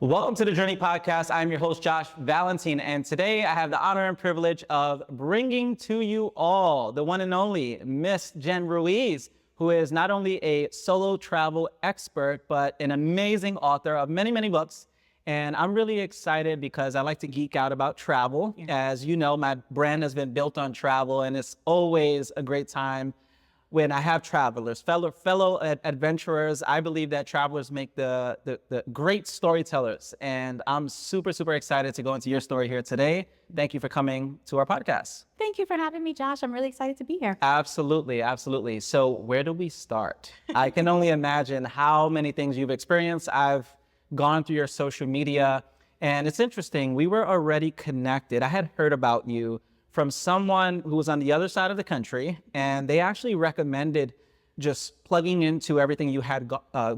Welcome to the Journey Podcast. I'm your host, Josh Valentine, and today I have the honor and privilege of bringing to you all the one and only Miss Jen Ruiz, who is not only a solo travel expert, but an amazing author of many, many books. And I'm really excited because I like to geek out about travel. As you know, my brand has been built on travel, and it's always a great time when I have travelers, fellow adventurers. I believe that travelers make the great storytellers. And I'm super, super excited to go into your story here today. Thank you for coming to our podcast. Thank you for having me, Josh. I'm really excited to be here. Absolutely, absolutely. So where do we start? I can only imagine how many things you've experienced. I've gone through your social media, and it's interesting. We were already connected. I had heard about you from someone who was on the other side of the country, and they actually recommended just plugging into everything you had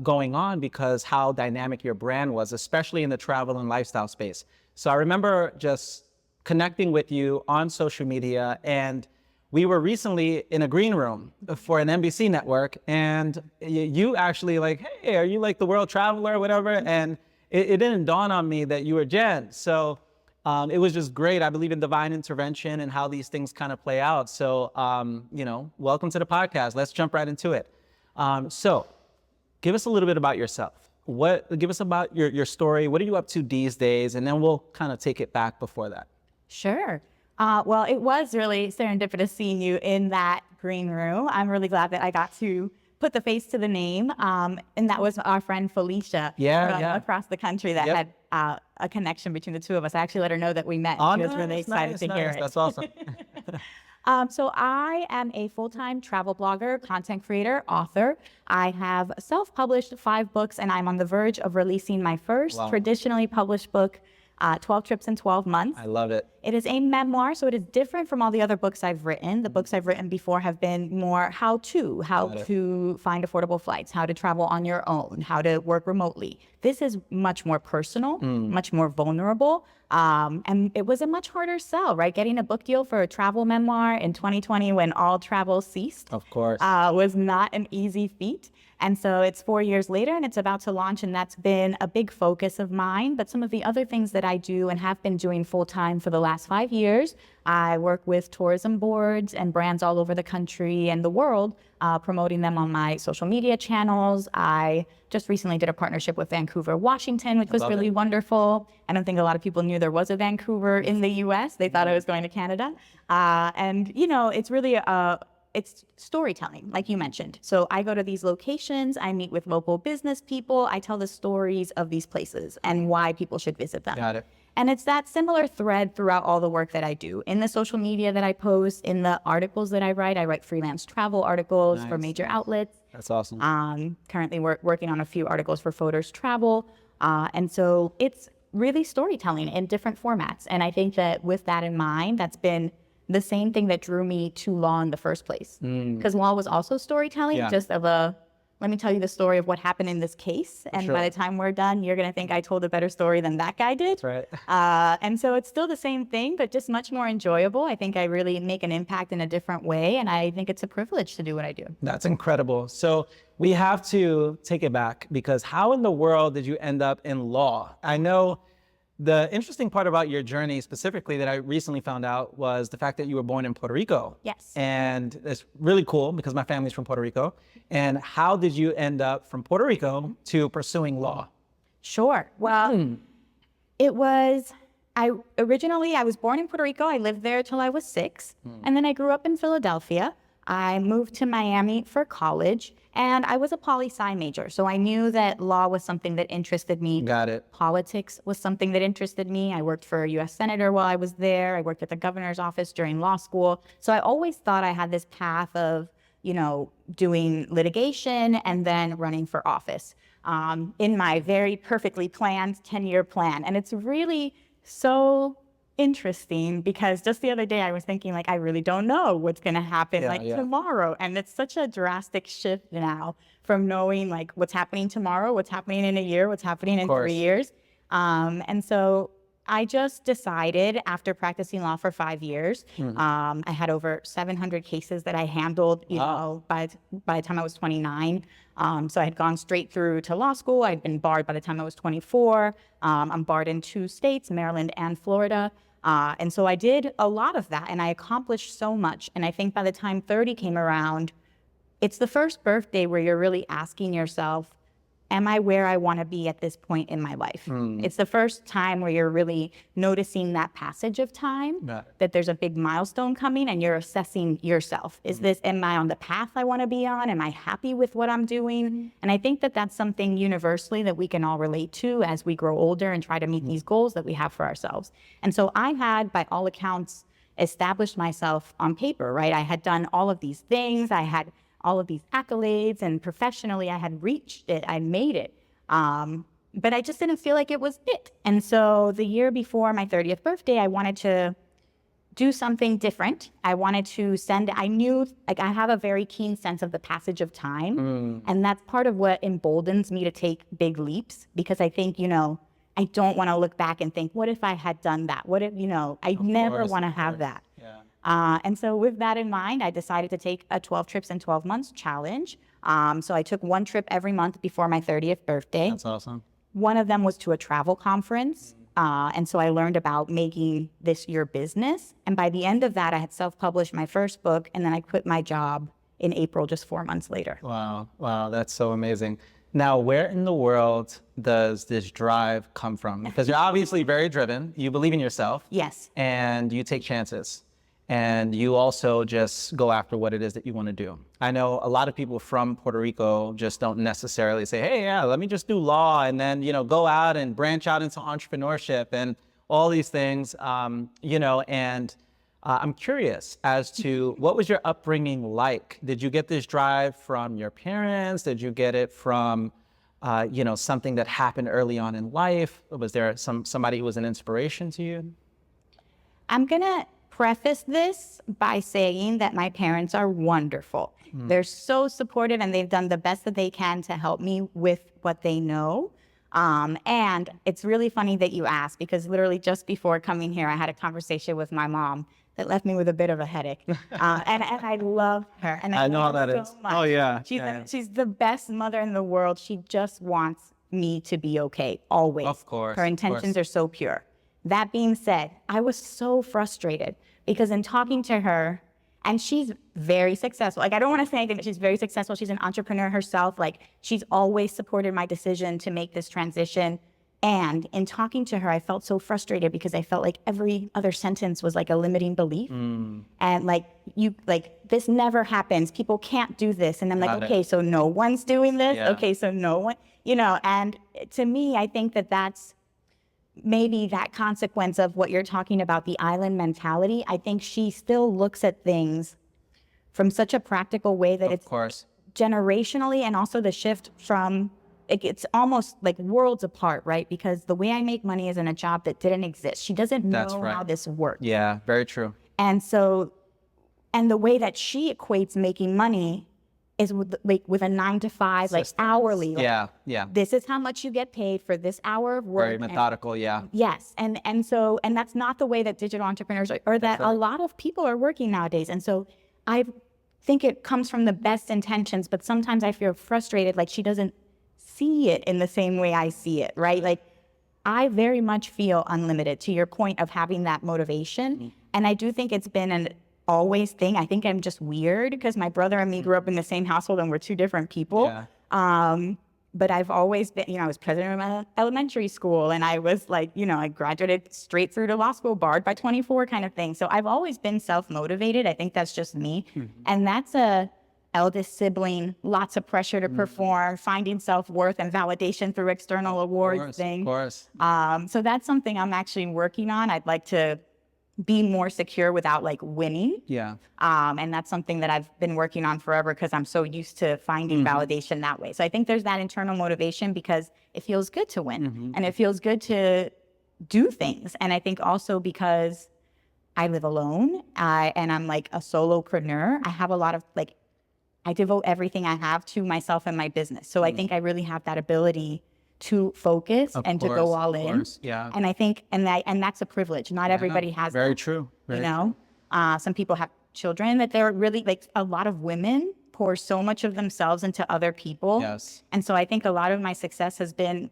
going on because how dynamic your brand was, especially in the travel and lifestyle space. So I remember just connecting with you on social media, and we were recently in a green room for an NBC network, and you actually like, hey, are you like the world traveler or whatever? And it didn't dawn on me that you were Jen. So it was just great. I believe in divine intervention and how these things kind of play out. So, welcome to the podcast. Let's jump right into it. So give us a little bit about yourself. Give us about your story. What are you up to these days? And then we'll kind of take it back before that. Sure. Well, it was really serendipitous seeing you in that green room. I'm really glad that I got to put the face to the name. And that was our friend Felicia across the country that had a connection between the two of us. I actually let her know that we met. She was really excited to hear it. That's awesome. So I am a full-time travel blogger, content creator, author. I have self-published 5 books, and I'm on the verge of releasing my first traditionally published book, 12 Trips in 12 Months. I love it. It is a memoir, so it is different from all the other books I've written. The books I've written before have been more how to find affordable flights, how to travel on your own, how to work remotely. This is much more personal, much more vulnerable. And it was a much harder sell, right? Getting a book deal for a travel memoir in 2020 when all travel ceased, of course, was not an easy feat. And so it's 4 years later and it's about to launch, and that's been a big focus of mine. But some of the other things that I do and have been doing full time for the last 5 years, I work with tourism boards and brands all over the country and the world, promoting them on my social media channels. I just recently did a partnership with Vancouver, Washington, which was really wonderful. I don't think a lot of people knew there was a Vancouver in the US. They thought I was going to Canada. And, it's really it's storytelling, like you mentioned. So I go to these locations, I meet with local business people, I tell the stories of these places and why people should visit them. Got it. And it's that similar thread throughout all the work that I do. In the social media that I post, in the articles that I write freelance travel articles for major outlets. That's awesome. Currently working on a few articles for Photos Travel. And so it's really storytelling in different formats. And I think that with that in mind, that's been the same thing that drew me to law in the first place. Because law was also storytelling, just of let me tell you the story of what happened in this case. And by the time we're done, you're going to think I told a better story than that guy did. That's right. And so it's still the same thing, but just much more enjoyable. I think I really make an impact in a different way. And I think it's a privilege to do what I do. That's incredible. So we have to take it back, because how in the world did you end up in law? I know the interesting part about your journey specifically that I recently found out was the fact that you were born in Puerto Rico. Yes. And it's really cool because my family's from Puerto Rico. And how did you end up from Puerto Rico to pursuing law? Sure. Well, it was, I was born in Puerto Rico. I lived there till I was 6. And then I grew up in Philadelphia. I moved to Miami for college, and I was a poli-sci major. So I knew that law was something that interested me. Got it. Politics was something that interested me. I worked for a U.S. senator while I was there. I worked at the governor's office during law school. So I always thought I had this path of, doing litigation and then running for office in my very perfectly planned 10-year plan. And it's really so interesting because just the other day I was thinking, I really don't know what's going to happen tomorrow. And it's such a drastic shift now from knowing what's happening tomorrow, what's happening in a year, what's happening in 3 years. And so I just decided after practicing law for 5 years, I had over 700 cases that I handled, by the time I was 29. So I had gone straight through to law school. I'd been barred by the time I was 24. I'm barred in 2 states, Maryland and Florida. And so I did a lot of that, and I accomplished so much. And I think by the time 30 came around, it's the first birthday where you're really asking yourself, am I where I want to be at this point in my life? It's the first time where you're really noticing that passage of time, that there's a big milestone coming, and you're assessing yourself. Am I on the path I want to be on? Am I happy with what I'm doing? And I think that that's something universally that we can all relate to as we grow older and try to meet these goals that we have for ourselves. And so I had, by all accounts, established myself on paper, right? I had done all of these things. I had all of these accolades, and professionally I had reached it, I made it. But I just didn't feel like it was it. And so the year before my 30th birthday, I wanted to do something different. I wanted to I knew, like, I have a very keen sense of the passage of time. And that's part of what emboldens me to take big leaps, because I think, I don't want to look back and think, what if I had done that? What if, I never want to have that. And so with that in mind, I decided to take a 12 trips in 12 months challenge. So I took 1 trip every month before my 30th birthday. That's awesome. One of them was to a travel conference. And so I learned about making this your business. And by the end of that, I had self-published my first book, and then I quit my job in April, just 4 months later. Wow. That's so amazing. Now, where in the world does this drive come from? Because you're obviously very driven. You believe in yourself. Yes. And you take chances. And you also just go after what it is that you want to do. I know a lot of people from Puerto Rico just don't necessarily say, hey, yeah, let me just do law and then, go out and branch out into entrepreneurship and all these things, and I'm curious as to what was your upbringing like? Did you get this drive from your parents? Did you get it from, something that happened early on in life? Was there somebody who was an inspiration to you? I'm going to preface this by saying that my parents are wonderful. They're so supportive, and they've done the best that they can to help me with what they know. And it's really funny that you asked, because literally just before coming here, I had a conversation with my mom that left me with a bit of a headache. And I love her. And I know how that is. Much. Oh, yeah. She's the best mother in the world. She just wants me to be okay, always. Of course. Her intentions are so pure. That being said, I was so frustrated because in talking to her, and she's very successful. Like, I don't want to say anything, but she's very successful. She's an entrepreneur herself. Like, she's always supported my decision to make this transition. And in talking to her, I felt so frustrated because I felt like every other sentence was like a limiting belief. And this never happens. People can't do this. And I'm like, okay, so no one's doing this. Yeah. Okay, so no one, and to me, I think that that's maybe that consequence of what you're talking about, the island mentality. I think she still looks at things from such a practical way that it's generationally, and also the shift from, it's almost like worlds apart, right? Because the way I make money is in a job that didn't exist. She doesn't know how this works. Yeah, very true. And so, and the way that she equates making money is with a 9 to 5, like hourly. Yeah. This is how much you get paid for this hour of work. Very methodical, Yes, and that's not the way that digital entrepreneurs or that a lot of people are working nowadays. And so I think it comes from the best intentions, but sometimes I feel frustrated, like she doesn't see it in the same way I see it, right? Like, I very much feel unlimited, to your point of having that motivation. And I do think it's been an always thing. I think I'm just weird because my brother and me grew up in the same household and we're 2 different people. But I've always been, I was president of my elementary school, and I was like, I graduated straight through to law school, barred by 24 kind of thing. So I've always been self-motivated. I think that's just me. And that's a eldest sibling, lots of pressure to perform, finding self-worth and validation through external awards thing. Of course. So that's something I'm actually working on. I'd like to be more secure without like winning. Yeah. And that's something that I've been working on forever because I'm so used to finding validation that way. So I think there's that internal motivation because it feels good to win and it feels good to do things. And I think also because I live alone and I'm like a solopreneur, I have a lot of I devote everything I have to myself and my business. So I think I really have that ability to focus Of and to course, go all of in. course, yeah. And I think, and that's a privilege. Not everybody has Very that, true. Very you know? Some people have children that they're really, like, a lot of women pour so much of themselves into other people. Yes. And so I think a lot of my success has been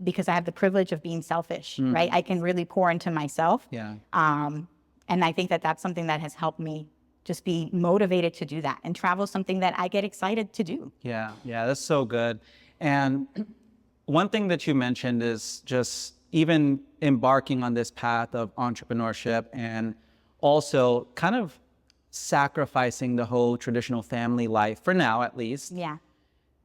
because I have the privilege of being selfish, right? I can really pour into myself. Yeah. And I think that that's something that has helped me just be motivated to do that. And travel is something that I get excited to do. Yeah, yeah, that's so good. And one thing that you mentioned is just even embarking on this path of entrepreneurship and also kind of sacrificing the whole traditional family life, for now at least. Yeah.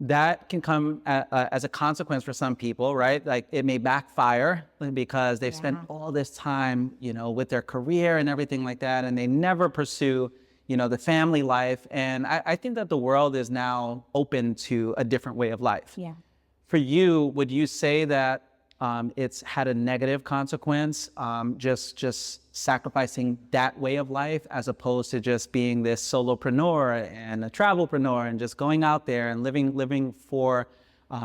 That can come as a consequence for some people, right? Like it may backfire because they've spent all this time, with their career and everything like that, and they never pursue, the family life. And I think that the world is now open to a different way of life. Yeah. For you, would you say that it's had a negative consequence, just sacrificing that way of life as opposed to just being this solopreneur and a travelpreneur and just going out there and living for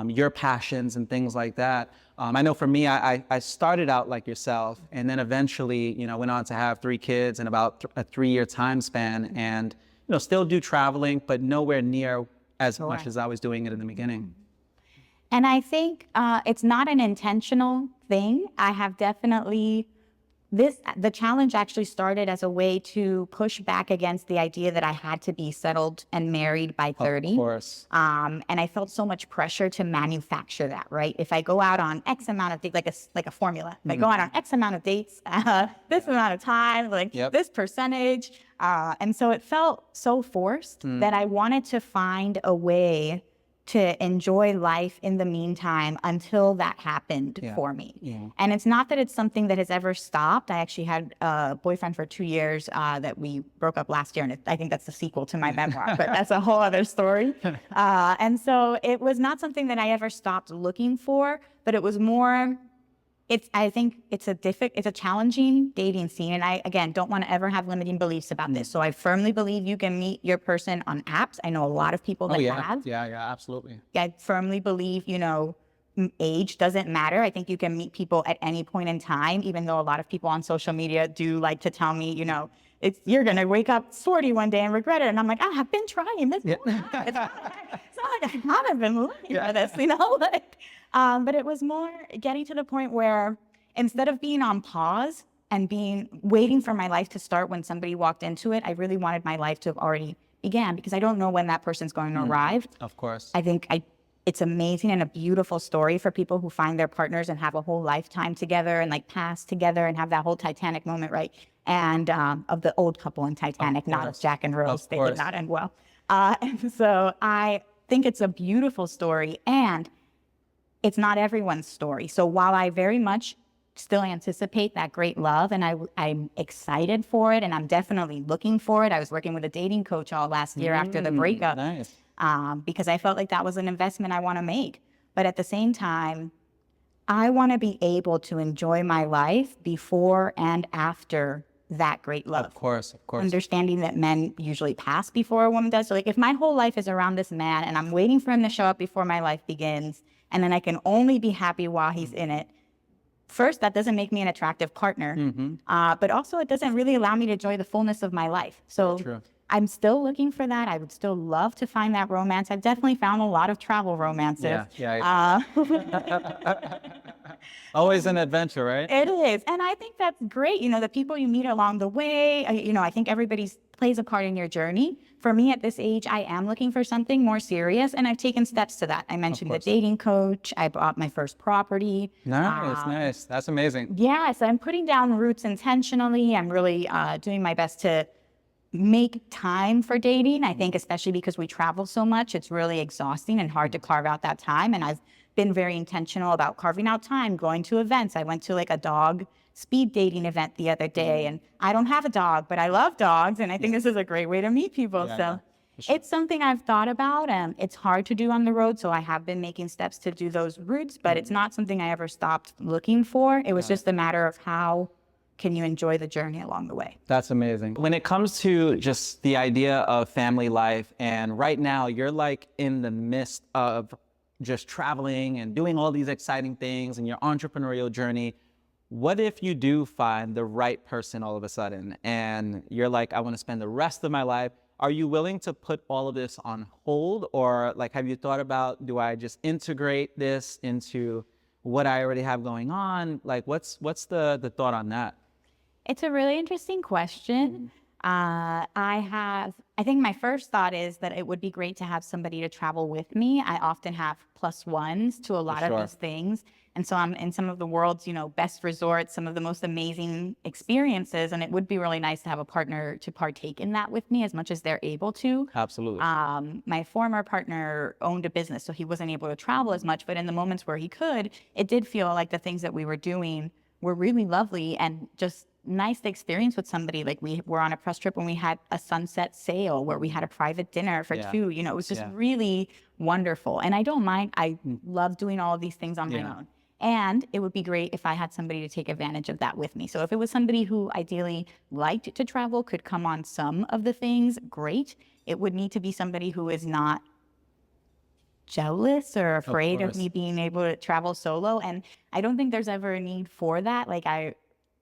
your passions and things like that? I know for me, I started out like yourself and then eventually, went on to have 3 kids in about a 3-year time span and, still do traveling, but nowhere near as much as I was doing it in the beginning. And I think it's not an intentional thing. I have definitely, the challenge actually started as a way to push back against the idea that I had to be settled and married by 30. Of course. And I felt so much pressure to manufacture that, right? If I go out on X amount of dates, like a formula, if I go out on X amount of dates, this amount of time, this percentage. And so it felt so forced that I wanted to find a way to enjoy life in the meantime until that happened for me. Yeah. And it's not that it's something that has ever stopped. I actually had a boyfriend for 2 years that we broke up last year, and I think that's the sequel to my memoir, but that's a whole other story. And so it was not something that I ever stopped looking for, but it was more, I think it's a challenging dating scene. And I, again, don't want to ever have limiting beliefs about this. So I firmly believe you can meet your person on apps. I know a lot of people that have. Yeah, absolutely. I firmly believe, age doesn't matter. I think you can meet people at any point in time, even though a lot of people on social media do like to tell me, you're going to wake up 40 one day and regret it. And I'm like, I have been trying this. It's not like I haven't been looking for this, but it was more getting to the point where instead of being on pause and waiting for my life to start when somebody walked into it, I really wanted my life to have already began because I don't know when that person's going to arrive. Of course. I think it's amazing and a beautiful story for people who find their partners and have a whole lifetime together and pass together and have that whole Titanic moment, right? And of the old couple in Titanic, not of Jack and Rose. They did not end well. And so I think it's a beautiful story, and it's not everyone's story. So while I very much still anticipate that great love and I'm excited for it and I'm definitely looking for it. I was working with a dating coach all last year after the breakup. Nice. Because I felt like that was an investment I want to make. But at the same time, I want to be able to enjoy my life before and after that great love. Of course. Understanding that men usually pass before a woman does. So if my whole life is around this man and I'm waiting for him to show up before my life begins, and then I can only be happy while he's in it, first, that doesn't make me an attractive partner. But also it doesn't really allow me to enjoy the fullness of my life. So I'm still looking for that. I would still love to find that romance. I've definitely found a lot of travel romances. Yeah. Always an adventure, right? It is. And I think that's great. The people you meet along the way, I think everybody plays a part in your journey. For me at this age, I am looking for something more serious, and I've taken steps to that. I mentioned the dating coach. I bought my first property. Nice. That's amazing. Yeah, so I'm putting down roots intentionally. I'm really doing my best to make time for dating. I think especially because we travel so much, it's really exhausting and hard to carve out that time. And I've been very intentional about carving out time, going to events. I went to a dog speed dating event the other day, and I don't have a dog, but I love dogs, and I think this is a great way to meet people. It's something I've thought about, and it's hard to do on the road, so I have been making steps to do those routes, but it's not something I ever stopped looking for. It was just a matter of how can you enjoy the journey along the way. That's amazing. When it comes to just the idea of family life, and right now you're in the midst of just traveling and doing all these exciting things in your entrepreneurial journey, what if you do find the right person all of a sudden and you're like, I want to spend the rest of my life? Are you willing to put all of this on hold? Or like, have you thought about, do I just integrate this into what I already have going on? Like, what's the thought on that? It's a really interesting question. I think my first thought is that it would be great to have somebody to travel with me. I often have plus ones to a lot of these things. And so I'm in some of the world's, best resorts, some of the most amazing experiences. And it would be really nice to have a partner to partake in that with me as much as they're able to. Absolutely. My former partner owned a business, so he wasn't able to travel as much. But in the moments where he could, it did feel like the things that we were doing were really lovely and just nice to experience with somebody. Like we were on a press trip when we had a sunset sail where we had a private dinner for two. It was just really wonderful. And I don't mind. I love doing all of these things on my own. And it would be great if I had somebody to take advantage of that with me. So if it was somebody who ideally liked to travel, could come on some of the things, great. It would need to be somebody who is not jealous or afraid of me being able to travel solo. And I don't think there's ever a need for that. Like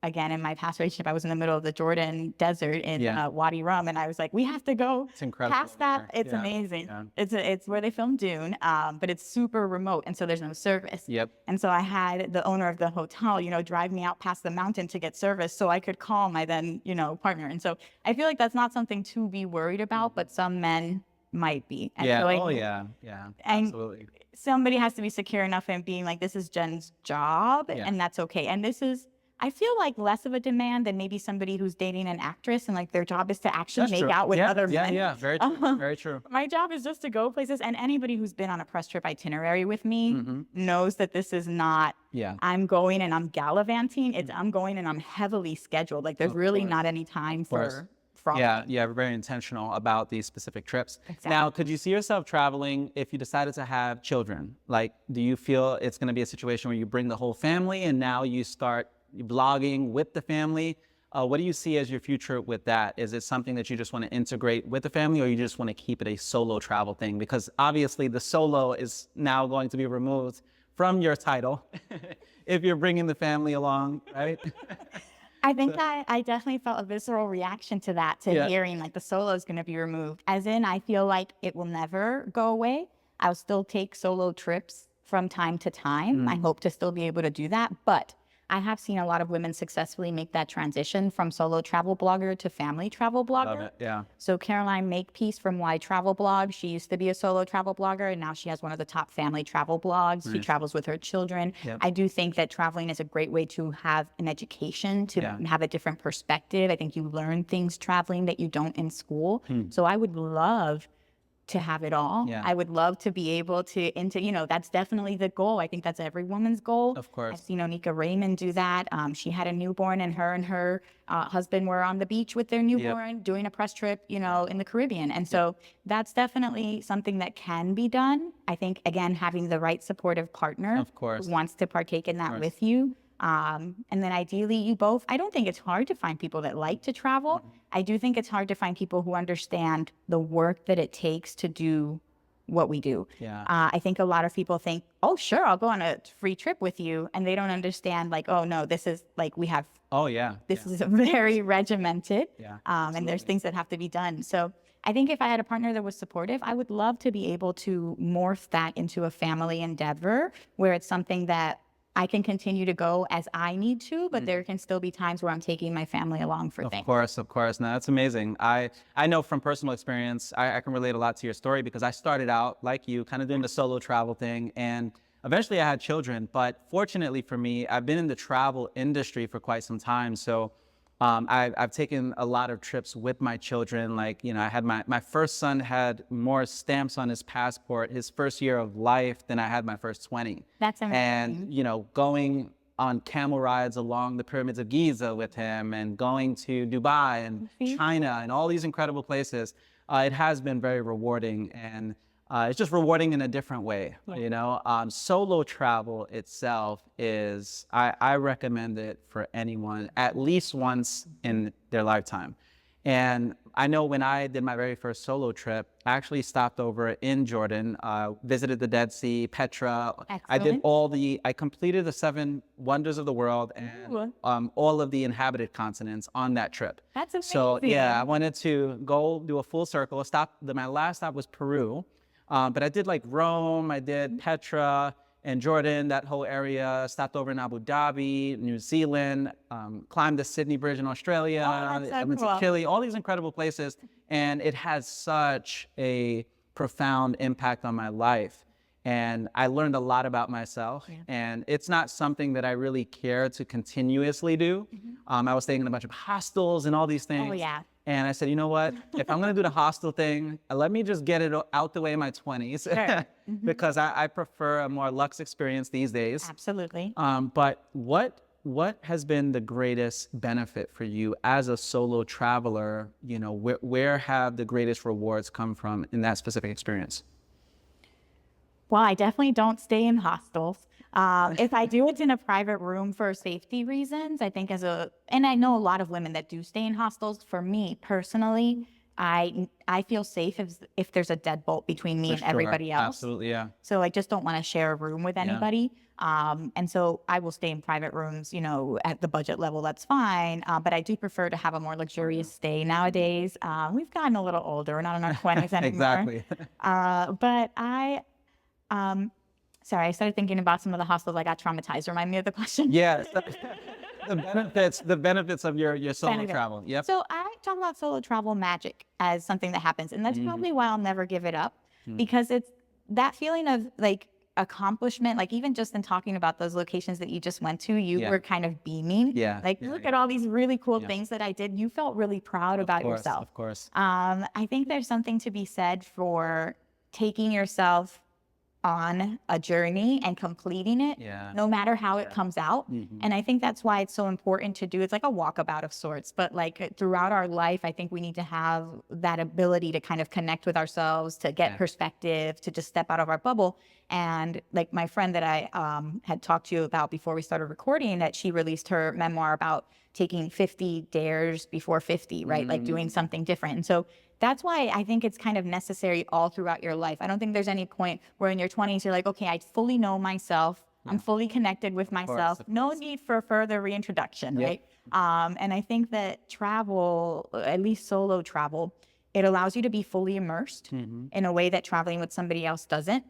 again, in my past relationship, I was in the middle of the Jordan desert in Wadi Rum, and I was like, we have to go past that. It's amazing. Yeah. It's where they filmed Dune, but it's super remote, and so there's no service. Yep. And so I had the owner of the hotel, drive me out past the mountain to get service so I could call my then, partner. And so I feel like that's not something to be worried about, but some men might be. And yeah. So Absolutely. Somebody has to be secure enough in being like, this is Jen's job, and that's okay. And this is, I feel like, less of a demand than maybe somebody who's dating an actress and like their job is to actually make out with other men. Yeah, very true. Very true. My job is just to go places, and anybody who's been on a press trip itinerary with me knows that this is not, I'm going and I'm gallivanting. It's I'm going and I'm heavily scheduled. Like there's really not any time for fraud. Yeah, we're very intentional about these specific trips. Exactly. Now, could you see yourself traveling if you decided to have children? Like, do you feel it's going to be a situation where you bring the whole family and now you start blogging with the family? What do you see as your future with that? Is it something that you just want to integrate with the family, or you just want to keep it a solo travel thing? Because obviously the solo is now going to be removed from your title if you're bringing the family along, right? I think that I definitely felt a visceral reaction to that, hearing like the solo is going to be removed. As in, I feel like it will never go away. I'll still take solo trips from time to time. I hope to still be able to do that, but I have seen a lot of women successfully make that transition from solo travel blogger to family travel blogger. Love it, yeah. So Caroline Makepeace from Why Travel Blog, she used to be a solo travel blogger, and now she has one of the top family travel blogs. Nice. She travels with her children. Yep. I do think that traveling is a great way to have an education, to have a different perspective. I think you learn things traveling that you don't in school. So I would love to have it all. I would love to be able to that's definitely the goal. I think that's every woman's goal. Of course. I've seen Onika Raymond do that. She had a newborn, and her husband were on the beach with their newborn doing a press trip, in the Caribbean. And so that's definitely something that can be done. I think, again, having the right supportive partner who wants to partake in that with you. And then ideally you both, I don't think it's hard to find people that like to travel. I do think it's hard to find people who understand the work that it takes to do what we do. I think a lot of people think, oh, sure, I'll go on a free trip with you. And they don't understand, like, oh, no, this is like we have. This is very regimented. And there's things that have to be done. So I think if I had a partner that was supportive, I would love to be able to morph that into a family endeavor where it's something that I can continue to go as I need to, but there can still be times where I'm taking my family along for things. Of course. No, that's amazing. I know from personal experience, I can relate a lot to your story because I started out like you, kind of doing the solo travel thing, and eventually I had children. But fortunately for me, I've been in the travel industry for quite some time. So I've taken a lot of trips with my children. Like, I had my first son had more stamps on his passport his first year of life than I had my first 20. That's amazing. And, going on camel rides along the pyramids of Giza with him, and going to Dubai and China and all these incredible places, it has been very rewarding. And it's just rewarding in a different way, Solo travel itself is, I recommend it for anyone at least once in their lifetime. And I know when I did my very first solo trip, I actually stopped over in Jordan, visited the Dead Sea, Petra. Excellent. I completed the 7 wonders of the world and Ooh. all of the inhabited continents on that trip. That's So amazing. yeah, I wanted to go do a full circle. My last stop was Peru, but I did like Rome, I did Petra and Jordan, that whole area. Stopped over in Abu Dhabi, New Zealand, climbed the Sydney Bridge in Australia. Oh, that's so I went to cool. Chile, all these incredible places, and it has such a profound impact on my life. And I learned a lot about myself, and it's not something that I really care to continuously do. I was staying in a bunch of hostels and all these things. Oh, yeah. And I said, you know what? If I'm going to do the hostel thing, let me just get it out the way in my 20s, Sure. because I prefer a more luxe experience these days. Absolutely. But what has been the greatest benefit for you as a solo traveler? You know, where have the greatest rewards come from in that specific experience? Well, I definitely don't stay in hostels. If I do, it's in a private room for safety reasons. I think and I know a lot of women that do stay in hostels. For me personally, I feel safe if there's a deadbolt between me and everybody else. Absolutely, yeah. So I just don't want to share a room with anybody. And so I will stay in private rooms, you know, at the budget level, that's fine. But I do prefer to have a more luxurious stay nowadays. We've gotten a little older. We're not in our 20s anymore. Exactly. But sorry, I started thinking about some of the hostels. I got traumatized. Remind me of the question. Yeah. The benefits of your solo travel. Yep. So I talk about solo travel magic as something that happens. And that's probably why I'll never give it up, because it's that feeling of like accomplishment. Like even just in talking about those locations that you just went to, you were kind of beaming. Yeah. Like look at all these really cool things that I did. You felt really proud about yourself. Of course. I think there's something to be said for taking yourself on a journey and completing it, no matter how it comes out. And I think that's why it's so important to do. It's like a walkabout of sorts, but like throughout our life, I think we need to have that ability to kind of connect with ourselves, to get perspective, to just step out of our bubble. And like my friend that I had talked to you about before we started recording, that she released her memoir about taking 50 dares before 50, right? Like doing something different. And so that's why I think it's kind of necessary all throughout your life. I don't think there's any point where in your 20s, you're like, okay, I fully know myself. I'm fully connected with myself. No need for further reintroduction, right? And I think that travel, at least solo travel, it allows you to be fully immersed in a way that traveling with somebody else doesn't.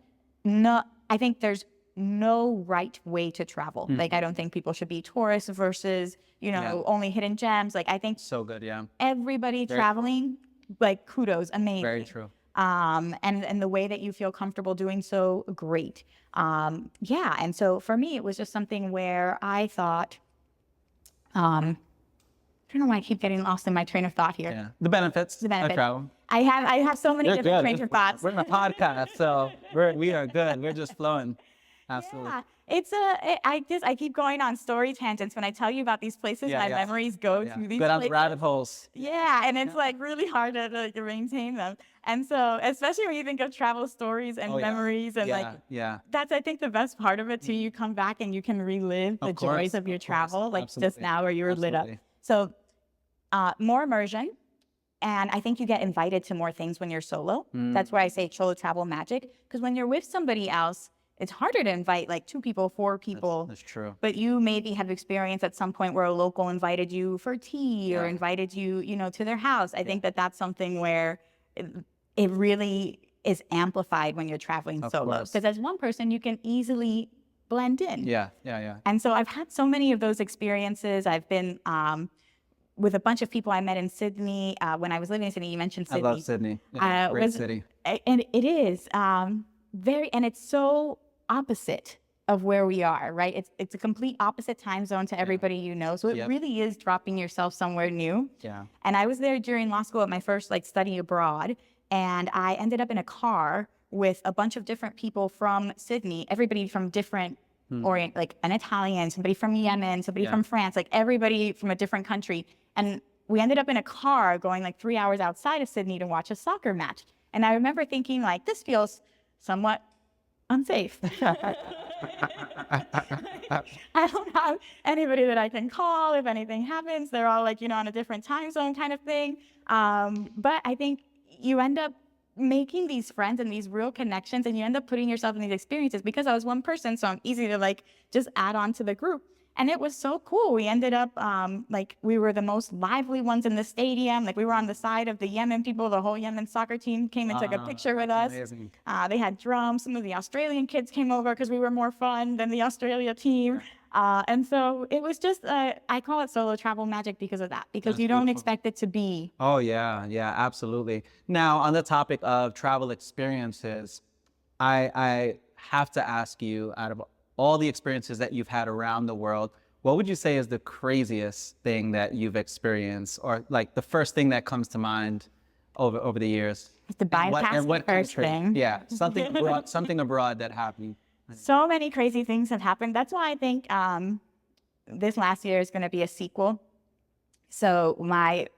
No, I think there's no right way to travel. Like, I don't think people should be tourists versus, you know, only hidden gems. Like, I think so good, everybody traveling, like kudos, amazing. Very true. And the way that you feel comfortable doing so, great. And so for me, it was just something where I thought, I don't know why I keep getting lost in my train of thought here. Yeah. The benefits of travel. I have so many different trains of thoughts. We're in a podcast, so we are good. We're just flowing. Absolutely. Yeah, I keep going on story tangents when I tell you about these places. My memories go to these Good on places. rabbit holes. Yeah, and it's like really hard to like maintain them. And so, especially when you think of travel stories and memories and that's I think the best part of it too. You come back and you can relive the joys of your travel, like just now where you were lit up. So, more immersion. And I think you get invited to more things when you're solo. That's where I say solo travel magic. Because when you're with somebody else, it's harder to invite like 2 people, 4 people. That's true. But you maybe have experience at some point where a local invited you for tea or invited you, you know, to their house. I think that that's something where it really is amplified when you're traveling solo. Because as one person, you can easily blend in. Yeah. And so I've had so many of those experiences. I've been with a bunch of people I met in Sydney. When I was living in Sydney, you mentioned Sydney. I love Sydney. Yeah, great city. And it is and it's so opposite of where we are, right? It's a complete opposite time zone to everybody you know. So it really is dropping yourself somewhere new. Yeah. And I was there during law school at my first like study abroad. And I ended up in a car with a bunch of different people from Sydney, everybody from different orient, like an Italian, somebody from Yemen, somebody from France, like everybody from a different country. And we ended up in a car going like 3 hours outside of Sydney to watch a soccer match. And I remember thinking like, this feels somewhat unsafe. I don't have anybody that I can call if anything happens. They're all like, you know, on a different time zone kind of thing. But I think you end up making these friends and these real connections, and you end up putting yourself in these experiences. Because I was one person, so I'm easy to like just add on to the group. And it was so cool. We ended up like we were the most lively ones in the stadium. Like we were on the side of the Yemen people. The whole Yemen soccer team came and took a picture with us. Amazing. They had drums. Some of the Australian kids came over because we were more fun than the Australia team. And so it was just, I call it solo travel magic because of that, because That's you don't beautiful. expect it to be. Oh, yeah, yeah, absolutely. Now, on the topic of travel experiences, I have to ask you, out of all the experiences that you've had around the world, what would you say is the craziest thing that you've experienced, or like the first thing that comes to mind over the years? To bypass the first country? thing. Yeah, something abroad that happened. So many crazy things have happened. That's why I think this last year is going to be a sequel. So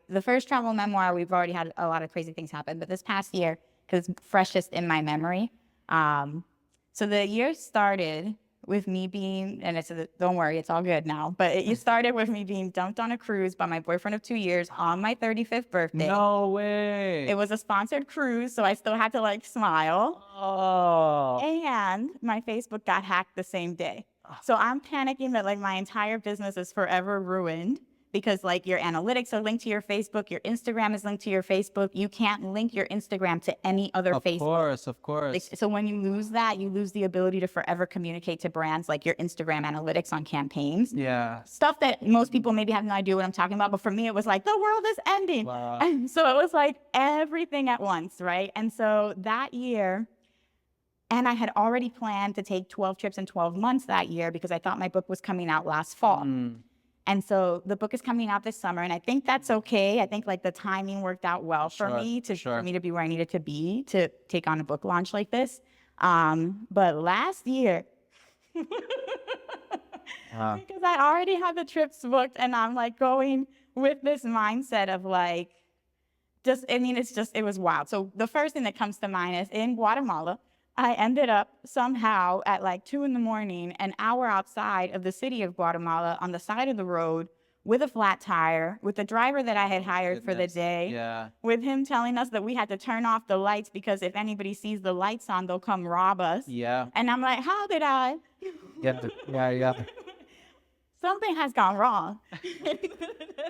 the first travel memoir, we've already had a lot of crazy things happen, but this past year, because it's freshest in my memory. So the year started with me being, and don't worry, it's all good now, but it started with me being dumped on a cruise by my boyfriend of 2 years on my 35th birthday. No way. It was a sponsored cruise, so I still had to like smile. Oh. And my Facebook got hacked the same day. So I'm panicking that like my entire business is forever ruined, because like your analytics are linked to your Facebook, your Instagram is linked to your Facebook. You can't link your Instagram to any other Facebook. Of course. So when you lose that, you lose the ability to forever communicate to brands like your Instagram analytics on campaigns. Yeah. Stuff that most people maybe have no idea what I'm talking about. But for me, it was like, the world is ending. Wow. And so it was like everything at once, right? And so that year, and I had already planned to take 12 trips in 12 months that year because I thought my book was coming out last fall. And so the book is coming out this summer, and I think that's okay. I think like the timing worked out well for me for me to be where I needed to be to take on a book launch like this. But last year, because I already had the trips booked, and I'm like going with this mindset of like, it was wild. So the first thing that comes to mind is in Guatemala, I ended up somehow at like 2 a.m, an hour outside of the city of Guatemala on the side of the road with a flat tire, with the driver that I had hired for the day, with him telling us that we had to turn off the lights because if anybody sees the lights on, they'll come rob us. Yeah. And I'm like, how did I? Yeah. Something has gone wrong.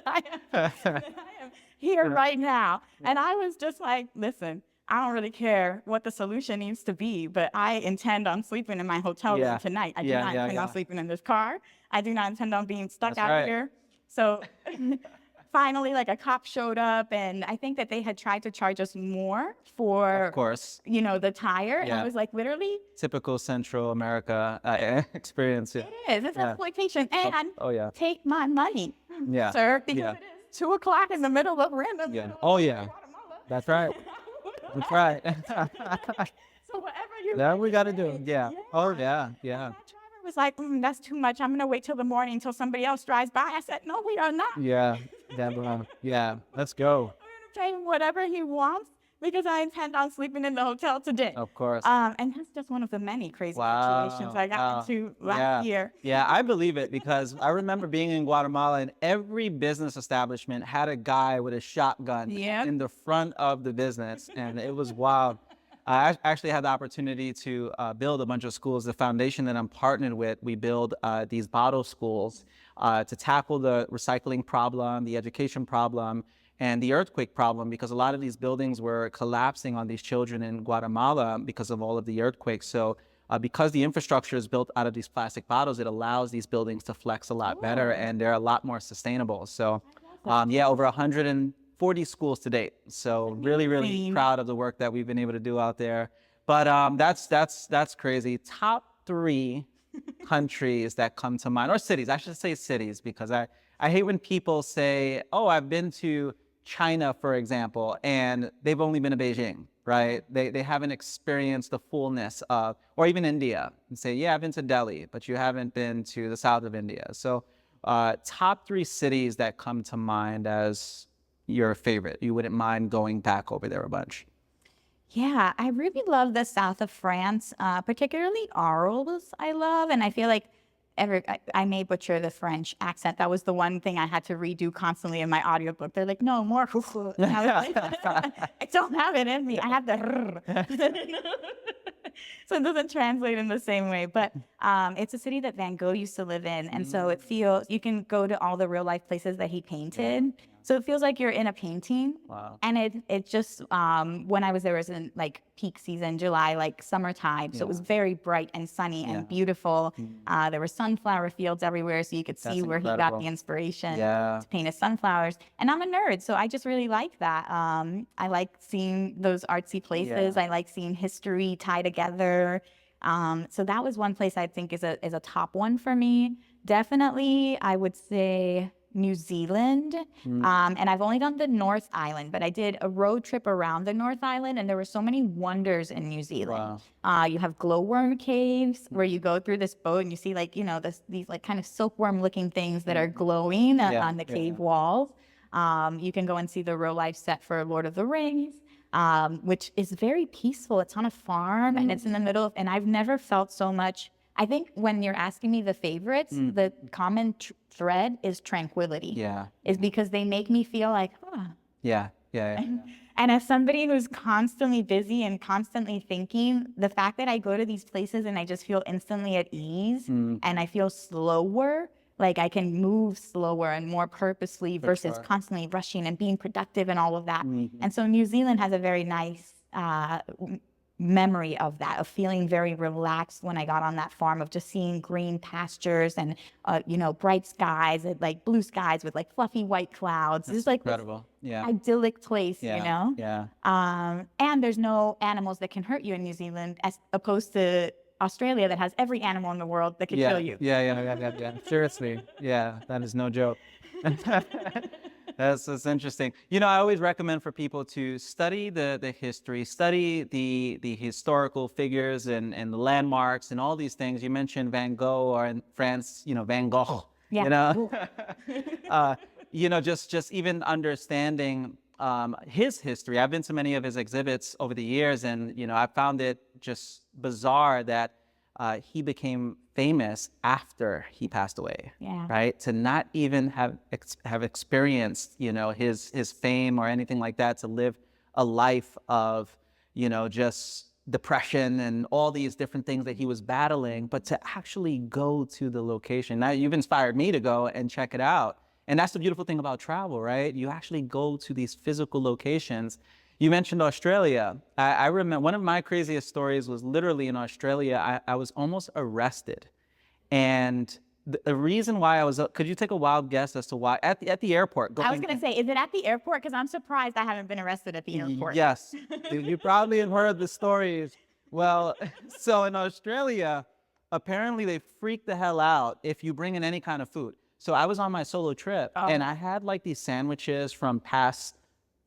I am here right now. And I was just like, listen, I don't really care what the solution needs to be, but I intend on sleeping in my hotel room tonight. I do not intend on sleeping in this car. I do not intend on being stuck out here. So finally, like a cop showed up, and I think that they had tried to charge us more for, of course, the tire. And I was like, literally. Typical Central America experience. Yeah. It is. It's exploitation. And take my money, sir, because it is 2 o'clock in the middle of random. Yeah. Oh, yeah. That's right. That's right. So whatever you that we got to do. Yeah. Oh, yeah. That driver was like, that's too much. I'm going to wait till the morning until somebody else drives by. I said, no, we are not. Yeah. Yeah. Let's go. We're going to pay him whatever he wants because I intend on sleeping in the hotel today. Of course. And that's just one of the many crazy situations I got into last year. Yeah, I believe it because I remember being in Guatemala and every business establishment had a guy with a shotgun in the front of the business, and it was wild. I actually had the opportunity to build a bunch of schools. The foundation that I'm partnered with, we build these bottle schools to tackle the recycling problem, the education problem, and the earthquake problem, because a lot of these buildings were collapsing on these children in Guatemala because of all of the earthquakes. So because the infrastructure is built out of these plastic bottles, it allows these buildings to flex a lot better, and they're a lot more sustainable. So over 140 schools to date. So really proud of the work that we've been able to do out there. But that's crazy. Top 3 countries that come to mind, or cities, I should say cities, because I hate when people say, oh, I've been to China, for example, and they've only been to Beijing, right? They haven't experienced the fullness of, or even India, and say, yeah, I've been to Delhi, but you haven't been to the south of India. So top 3 cities that come to mind as your favorite, you wouldn't mind going back over there a bunch. Yeah, I really love the south of France, particularly Arles, I love. And I feel like I may butcher the French accent. That was the one thing I had to redo constantly in my audiobook. They're like, no, more. I don't have it in me. I have the so it doesn't translate in the same way. But it's a city that Van Gogh used to live in. And so it feels, you can go to all the real life places that he painted. So it feels like you're in a painting. Wow. And it just, when I was there, it was in like peak season, July, like summertime. So it was very bright and sunny and beautiful. There were sunflower fields everywhere, so you could see where he got the inspiration to paint his sunflowers. And I'm a nerd, so I just really like that. I like seeing those artsy places. I like seeing history tie together. So that was one place I think is a top one for me. Definitely, I would say New Zealand. And I've only done the North Island, but I did a road trip around the North Island, and there were so many wonders in New Zealand. You have glowworm caves where you go through this boat and you see like, these like kind of silkworm looking things that are glowing on the cave walls. You can go and see the real life set for Lord of the Rings. Which is very peaceful. It's on a farm and it's in the middle of, and I've never felt so much. I think when you're asking me the favorites, the common thread is tranquility. Is because they make me feel like, And as somebody who's constantly busy and constantly thinking, the fact that I go to these places and I just feel instantly at ease and I feel slower, like I can move slower and more purposely versus constantly rushing and being productive and all of that. And so New Zealand has a very nice memory of that, of feeling very relaxed when I got on that farm, of just seeing green pastures and, bright skies, and like blue skies with like fluffy white clouds. It's like incredible. Idyllic place, and there's no animals that can hurt you in New Zealand as opposed to Australia that has every animal in the world that could kill you. Seriously. That is no joke. That's interesting. I always recommend for people to study the history, study the historical figures and the landmarks and all these things. You mentioned Van Gogh, or in France, Van Gogh. Just even understanding his history. I've been to many of his exhibits over the years, and I found it just bizarre that he became famous after he passed away, right? To not even have experienced, his fame or anything like that, to live a life of, just depression and all these different things that he was battling, but to actually go to the location. Now you've inspired me to go and check it out. And that's the beautiful thing about travel, right? You actually go to these physical locations. You mentioned Australia. I remember one of my craziest stories was literally in Australia. I was almost arrested. And the reason why could you take a wild guess as to why? At the airport. I was going to say, is it at the airport? Because I'm surprised I haven't been arrested at the airport. Yes. You probably have heard the stories. Well, so in Australia, apparently they freak the hell out if you bring in any kind of food. So I was on my solo trip and I had like these sandwiches from past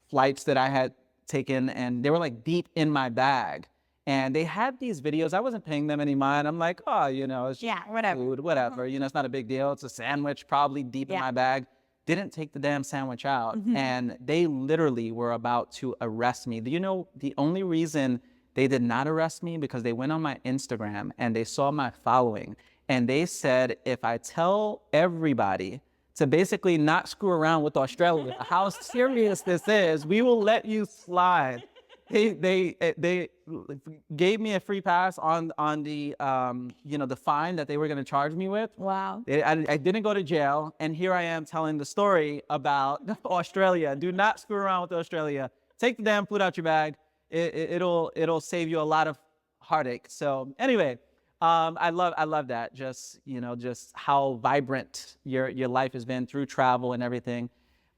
flights that I had taken, and they were like deep in my bag. And they had these videos. I wasn't paying them any mind. I'm like, it's just whatever. Food, whatever. It's not a big deal. It's a sandwich, probably deep in my bag. Didn't take the damn sandwich out. And they literally were about to arrest me. Do you know the only reason they did not arrest me? Because they went on my Instagram and they saw my following. And they said, if I tell everybody to basically not screw around with Australia, how serious this is, we will let you slide. They gave me a free pass on the the fine that they were going to charge me with. Wow. I didn't go to jail, and here I am telling the story about Australia. Do not screw around with Australia. Take the damn food out your bag. It'll save you a lot of heartache. So anyway, I love that. Just how vibrant your life has been through travel and everything.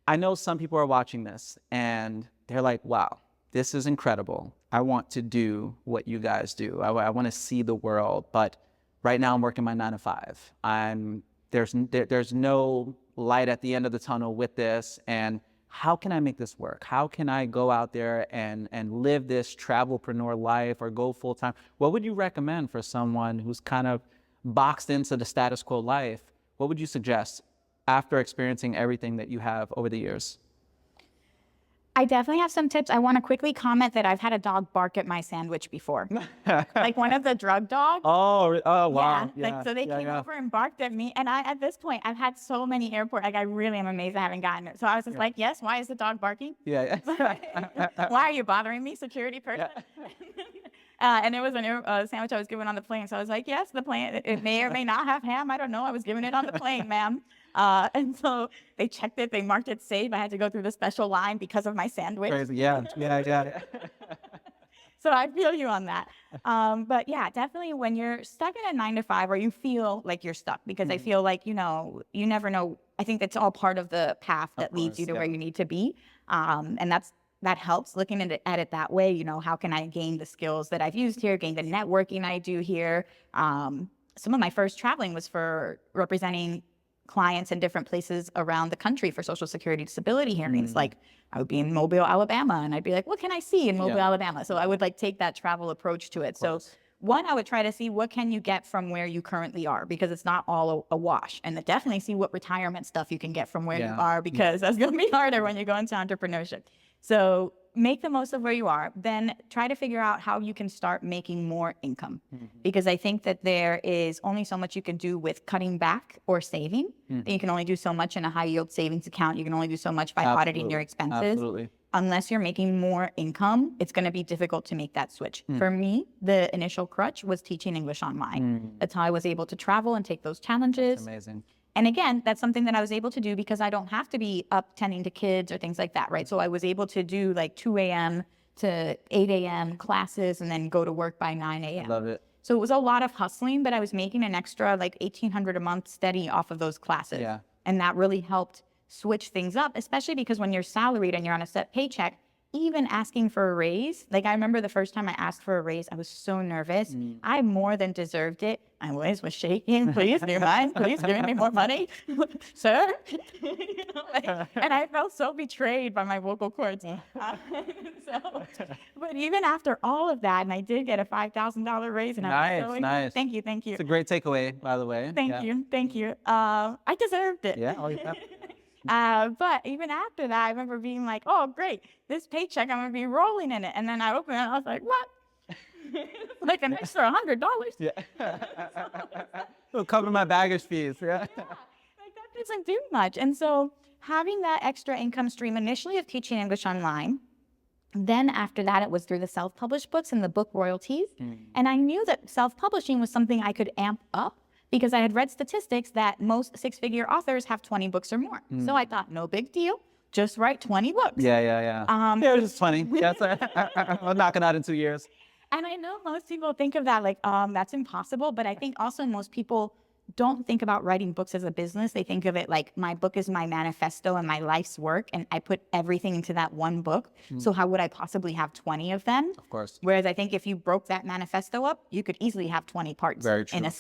I know some people are watching this and they're like, wow, this is incredible. I want to do what you guys do. I want to see the world, but right now I'm working my 9 to 5. There's no light at the end of the tunnel with this. And how can I make this work? How can I go out there and live this travelpreneur life or go full time? What would you recommend for someone who's kind of boxed into the status quo life? What would you suggest after experiencing everything that you have over the years? I definitely have some tips. I want to quickly comment that I've had a dog bark at my sandwich before. Like one of the drug dogs. Oh, wow. Yeah. Like, so they came over and barked at me. And at this point, I've had so many I really am amazed I haven't gotten it. So I was just like, yes, why is the dog barking? Yeah. Why are you bothering me, security person? And it was a sandwich I was given on the plane. So I was like, yes, the plane, it may or may not have ham. I don't know. I was given it on the plane, ma'am. And so they checked it. They marked it safe. I had to go through the special line because of my sandwich. Crazy. Yeah. So I feel you on that. But yeah, definitely when you're stuck in a 9 to 5 or you feel like you're stuck, because I feel like, you never know. I think that's all part of the path that leads you to where you need to be. And that helps looking at it that way. How can I gain the skills that I've used here, gain the networking I do here? Some of my first traveling was for representing clients in different places around the country for Social Security disability hearings. Like I would be in Mobile, Alabama, and I'd be like, what can I see in Mobile, Alabama? So I would take that travel approach to it. So one, I would try to see what can you get from where you currently are, because it's not all a wash. And definitely see what retirement stuff you can get from where you are, because that's going to be harder when you go into entrepreneurship. So make the most of where you are, then try to figure out how you can start making more income. Because I think that there is only so much you can do with cutting back or saving. You can only do so much in a high yield savings account. You can only do so much by auditing your expenses. Unless you're making more income, it's going to be difficult to make that switch. For me, the initial crutch was teaching English online. That's how I was able to travel and take those challenges. That's amazing. And again, that's something that I was able to do because I don't have to be up tending to kids or things like that, right? So I was able to do 2 a.m. to 8 a.m. classes and then go to work by 9 a.m. Love it. So it was a lot of hustling, but I was making an extra $1,800 a month steady off of those classes. Yeah. And that really helped switch things up, especially because when you're salaried and you're on a set paycheck, even asking for a raise, I remember the first time I asked for a raise, I was so nervous. I more than deserved it. My voice was shaking. Please, do you mind? Please give me more money, sir. And I felt so betrayed by my vocal cords. But even after all of that, and I did get a $5,000 raise, and nice. Thank you. It's a great takeaway, by the way. Thank you. I deserved it. But even after that, I remember being like, oh, great, this paycheck, I'm going to be rolling in it. And then I opened it, and I was like, what? An extra $100. Yeah. It'll cover my baggage fees. Yeah. That doesn't do much. And so having that extra income stream initially of teaching English online, then after that, it was through the self-published books and the book royalties. And I knew that self-publishing was something I could amp up, because I had read statistics that most 6-figure authors have 20 books or more. So I thought, no big deal, just write 20 books. Yeah. It was just 20. Yes, I'll knock it out in 2 years. And I know most people think of that that's impossible, but I think also most people don't think about writing books as a business. They think of it like, my book is my manifesto and my life's work, and I put everything into that one book. So how would I possibly have 20 of them? Of course. Whereas I think if you broke that manifesto up, you could easily have 20 parts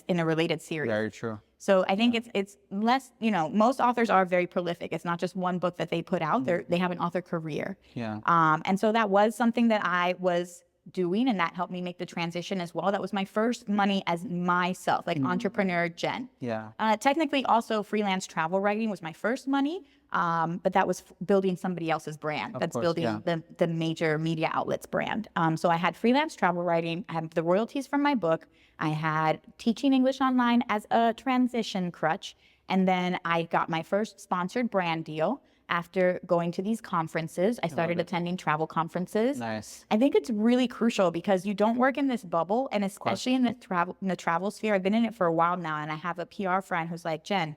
in a related series. Very true. So I think it's less, most authors are very prolific. It's not just one book that they put out. They have an author career. Yeah. And so that was something that I was doing, and that helped me make the transition as well. That was my first money as myself, entrepreneur Jen. Yeah. Technically also freelance travel writing was my first money, but that was building somebody else's brand. That's building the major media outlets brand. So I had freelance travel writing, I had the royalties from my book, I had teaching English online as a transition crutch, and then I got my first sponsored brand deal. After going to these conferences, I started attending travel conferences. Nice. I think it's really crucial because you don't work in this bubble, and especially in the travel sphere. I've been in it for a while now, and I have a PR friend who's like, Jen,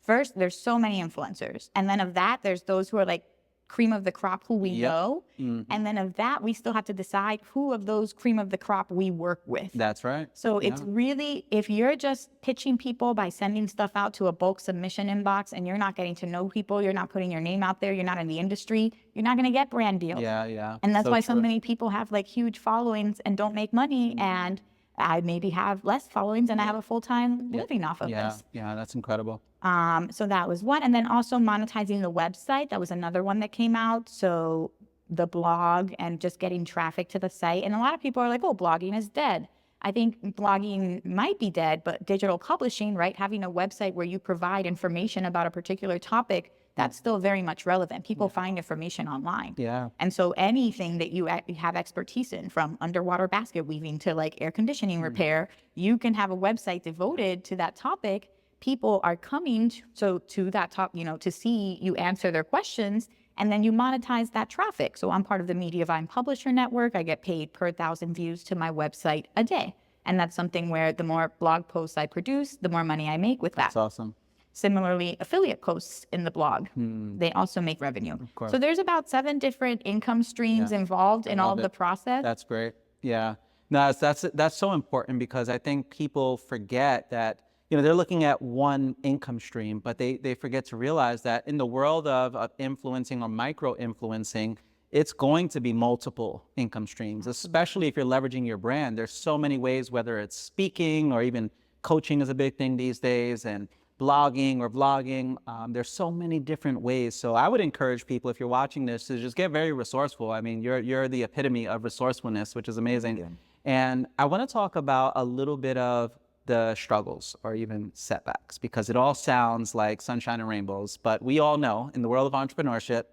first, there's so many influencers. And then of that, there's those who are cream of the crop who we know. And then of that, we still have to decide who of those cream of the crop we work with. That's right. So it's really, if you're just pitching people by sending stuff out to a bulk submission inbox and you're not getting to know people, you're not putting your name out there, you're not in the industry, you're not going to get brand deals. Yeah. And that's why so many people have huge followings and don't make money. And I maybe have less followings and I have a full-time living off of this. Yeah, that's incredible. So that was one. And then also monetizing the website. That was another one that came out. So the blog and just getting traffic to the site. And a lot of people are like, oh, blogging is dead. I think blogging might be dead, but digital publishing, right? Having a website where you provide information about a particular topic that's still very much relevant. People find information online. Yeah. And so anything that you have expertise in, from underwater basket weaving to like air conditioning repair, you can have a website devoted to that topic. People are coming to that top, to see you answer their questions, and then you monetize that traffic. So I'm part of the Mediavine Publisher Network. I get paid per 1,000 views to my website a day. And that's something where the more blog posts I produce, the more money I make with that. That's awesome. Similarly, affiliate posts in the blog, they also make revenue. So there's about 7 different income streams involved in all of the process. That's great. Yeah. No, that's so important, because I think people forget that, they're looking at one income stream, but they forget to realize that in the world of influencing or micro-influencing, it's going to be multiple income streams, especially if you're leveraging your brand. There's so many ways, whether it's speaking or even coaching is a big thing these days, and blogging or vlogging. There's so many different ways. So I would encourage people, if you're watching this, to just get very resourceful. I mean, you're the epitome of resourcefulness, which is amazing. Yeah. And I want to talk about a little bit of the struggles or even setbacks, because it all sounds like sunshine and rainbows, but we all know in the world of entrepreneurship,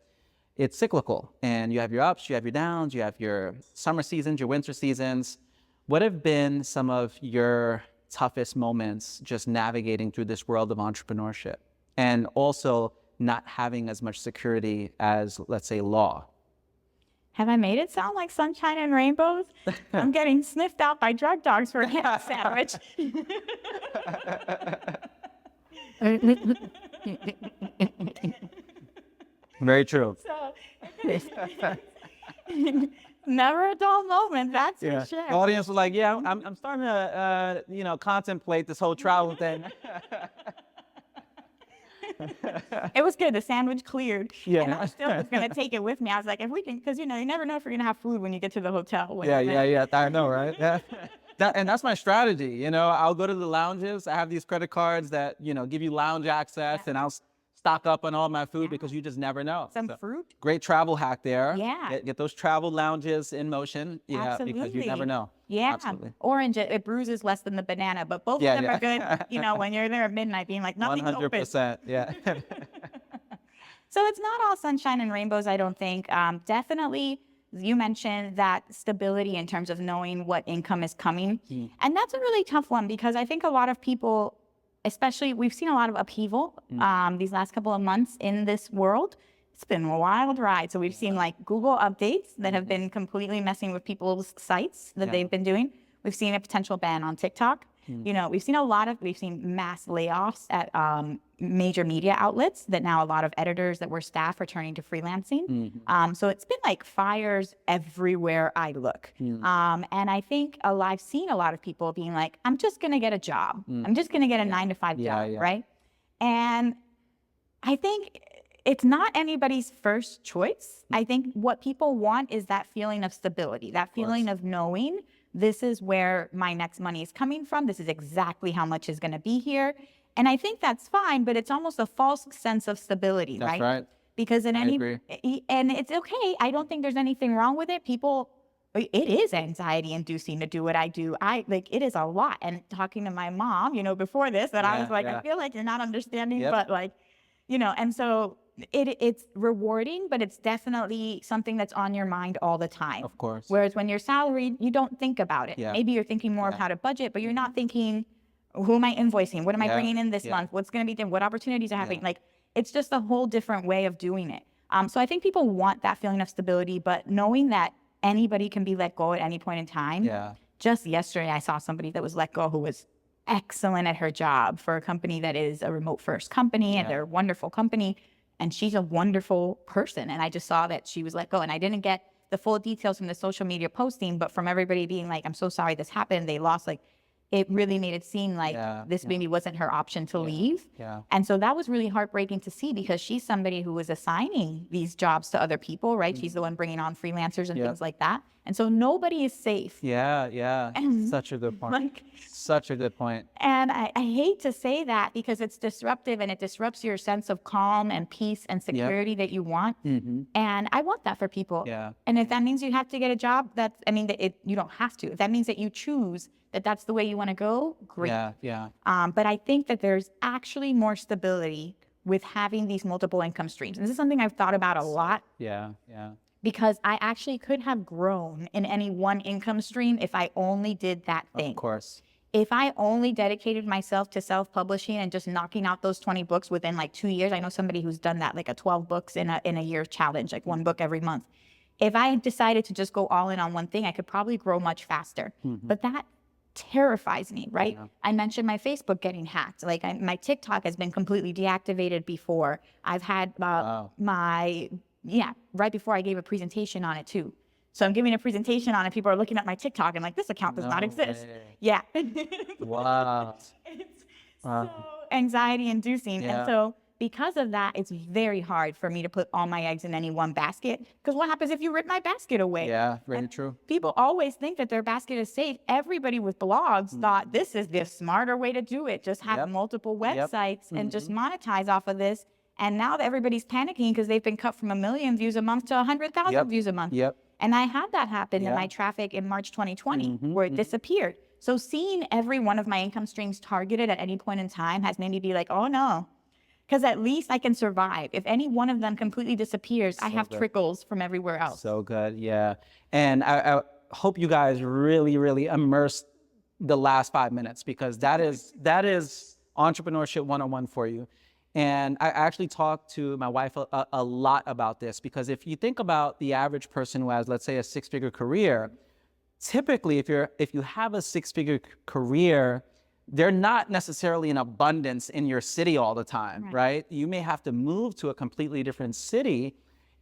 it's cyclical, and you have your ups, you have your downs, you have your summer seasons, your winter seasons. What have been some of your toughest moments just navigating through this world of entrepreneurship, and also not having as much security as, let's say, law? Have I made it sound like sunshine and rainbows? I'm getting sniffed out by drug dogs for a ham sandwich. Very true. So, never a dull moment, that's for sure. The audience was like, yeah, I'm starting to, contemplate this whole travel thing. It was good. The sandwich cleared. Yeah. And I still was going to take it with me. I was like, if we can, because, you never know if you're going to have food when you get to the hotel. Yeah. I know, right? Yeah. And that's my strategy. I'll go to the lounges. I have these credit cards that, give you lounge access, and I'll stock up on all my food because you just never know. Some fruit. Great travel hack there. Yeah. Get those travel lounges in motion. Yeah, absolutely. Because you never know. Yeah. Absolutely. Orange, it bruises less than the banana, but both of them are good, when you're there at midnight being like, nothing's 100%, open. yeah. So it's not all sunshine and rainbows, I don't think. Definitely, you mentioned that stability in terms of knowing what income is coming. And that's a really tough one, because I think a lot of people, especially, we've seen a lot of upheaval these last couple of months in this world. It's been a wild ride. So we've seen like Google updates that have been completely messing with people's sites that they've been doing. We've seen a potential ban on TikTok. We've seen mass layoffs at major media outlets, that now a lot of editors that were staff are turning to freelancing. So it's been like fires everywhere I look. And I think I've seen a lot of people being like, I'm just going to get a job. I'm just going to get a 9-to-5 job, right? And I think it's not anybody's first choice. I think what people want is that feeling of stability, that feeling of knowing this is where my next money is coming from. This is exactly how much is going to be here. And I think that's fine, but it's almost a false sense of stability, right? That's right. Because and it's okay. I don't think there's anything wrong with it. It is anxiety inducing to do what I do. It is a lot. And talking to my mom, before this, that I was like, I feel like you're not understanding, but and so it's rewarding, but it's definitely something that's on your mind all the time. Of course. Whereas when you're salaried, you don't think about it. Maybe you're thinking more of how to budget, but you're not thinking, who am I invoicing? What am I bringing in this month? What's going to be done? What opportunities are happening? It's just a whole different way of doing it. So I think people want that feeling of stability, but knowing that anybody can be let go at any point in time. Just yesterday, I saw somebody that was let go who was excellent at her job for a company that is a remote first company, and they're a wonderful company. And she's a wonderful person. And I just saw that she was let go. And I didn't get the full details from the social media posting, but from everybody being like, I'm so sorry this happened. They lost, it really made it seem like this maybe wasn't her option to leave. And so that was really heartbreaking to see, because she's somebody who was assigning these jobs to other people, right? She's the one bringing on freelancers and things like that. And so nobody is safe. And such a good point. Such a good point. And I hate to say that, because it's disruptive, and it disrupts your sense of calm and peace and security that you want. And I want that for people. And if that means you have to get a job, you don't have to. If that means that you choose that that's the way you want to go, great. But I think that there's actually more stability with having these multiple income streams. And this is something I've thought about a lot. Yeah. Yeah. Because I actually could have grown in any one income stream if I only did that thing. Of course. If I only dedicated myself to self-publishing and just knocking out those 20 books within like 2 years, I know somebody who's done that, like a 12 books in a year challenge, like one book every month. If I decided to just go all in on one thing, I could probably grow much faster. But that terrifies me, right? Yeah. I mentioned my Facebook getting hacked. Like my TikTok has been completely deactivated before. I've had right before I gave a presentation on it too. So I'm giving a presentation on it. People are looking at my TikTok and like, this account does not exist. Way. Yeah. Wow. It's so anxiety inducing. Yeah. And so because of that, it's very hard for me to put all my eggs in any one basket. Because what happens if you rip my basket away? Yeah, very true. People always think that their basket is safe. Everybody with blogs thought this is the smarter way to do it. Just have multiple websites and just monetize off of this. And now that everybody's panicking because they've been cut from 1 million views a month to 100,000 views a month. And I had that happen in my traffic in March 2020 where it disappeared. So seeing every one of my income streams targeted at any point in time has made me be like, oh no, because at least I can survive. If any one of them completely disappears, I have trickles from everywhere else. So good, yeah. And I hope you guys really, really immerse the last 5 minutes because that is entrepreneurship 101 for you. And I actually talked to my wife a lot about this because if you think about the average person who has, let's say, a 6-figure career, typically if you have a 6-figure career, they're not necessarily in abundance in your city all the time, right? You may have to move to a completely different city,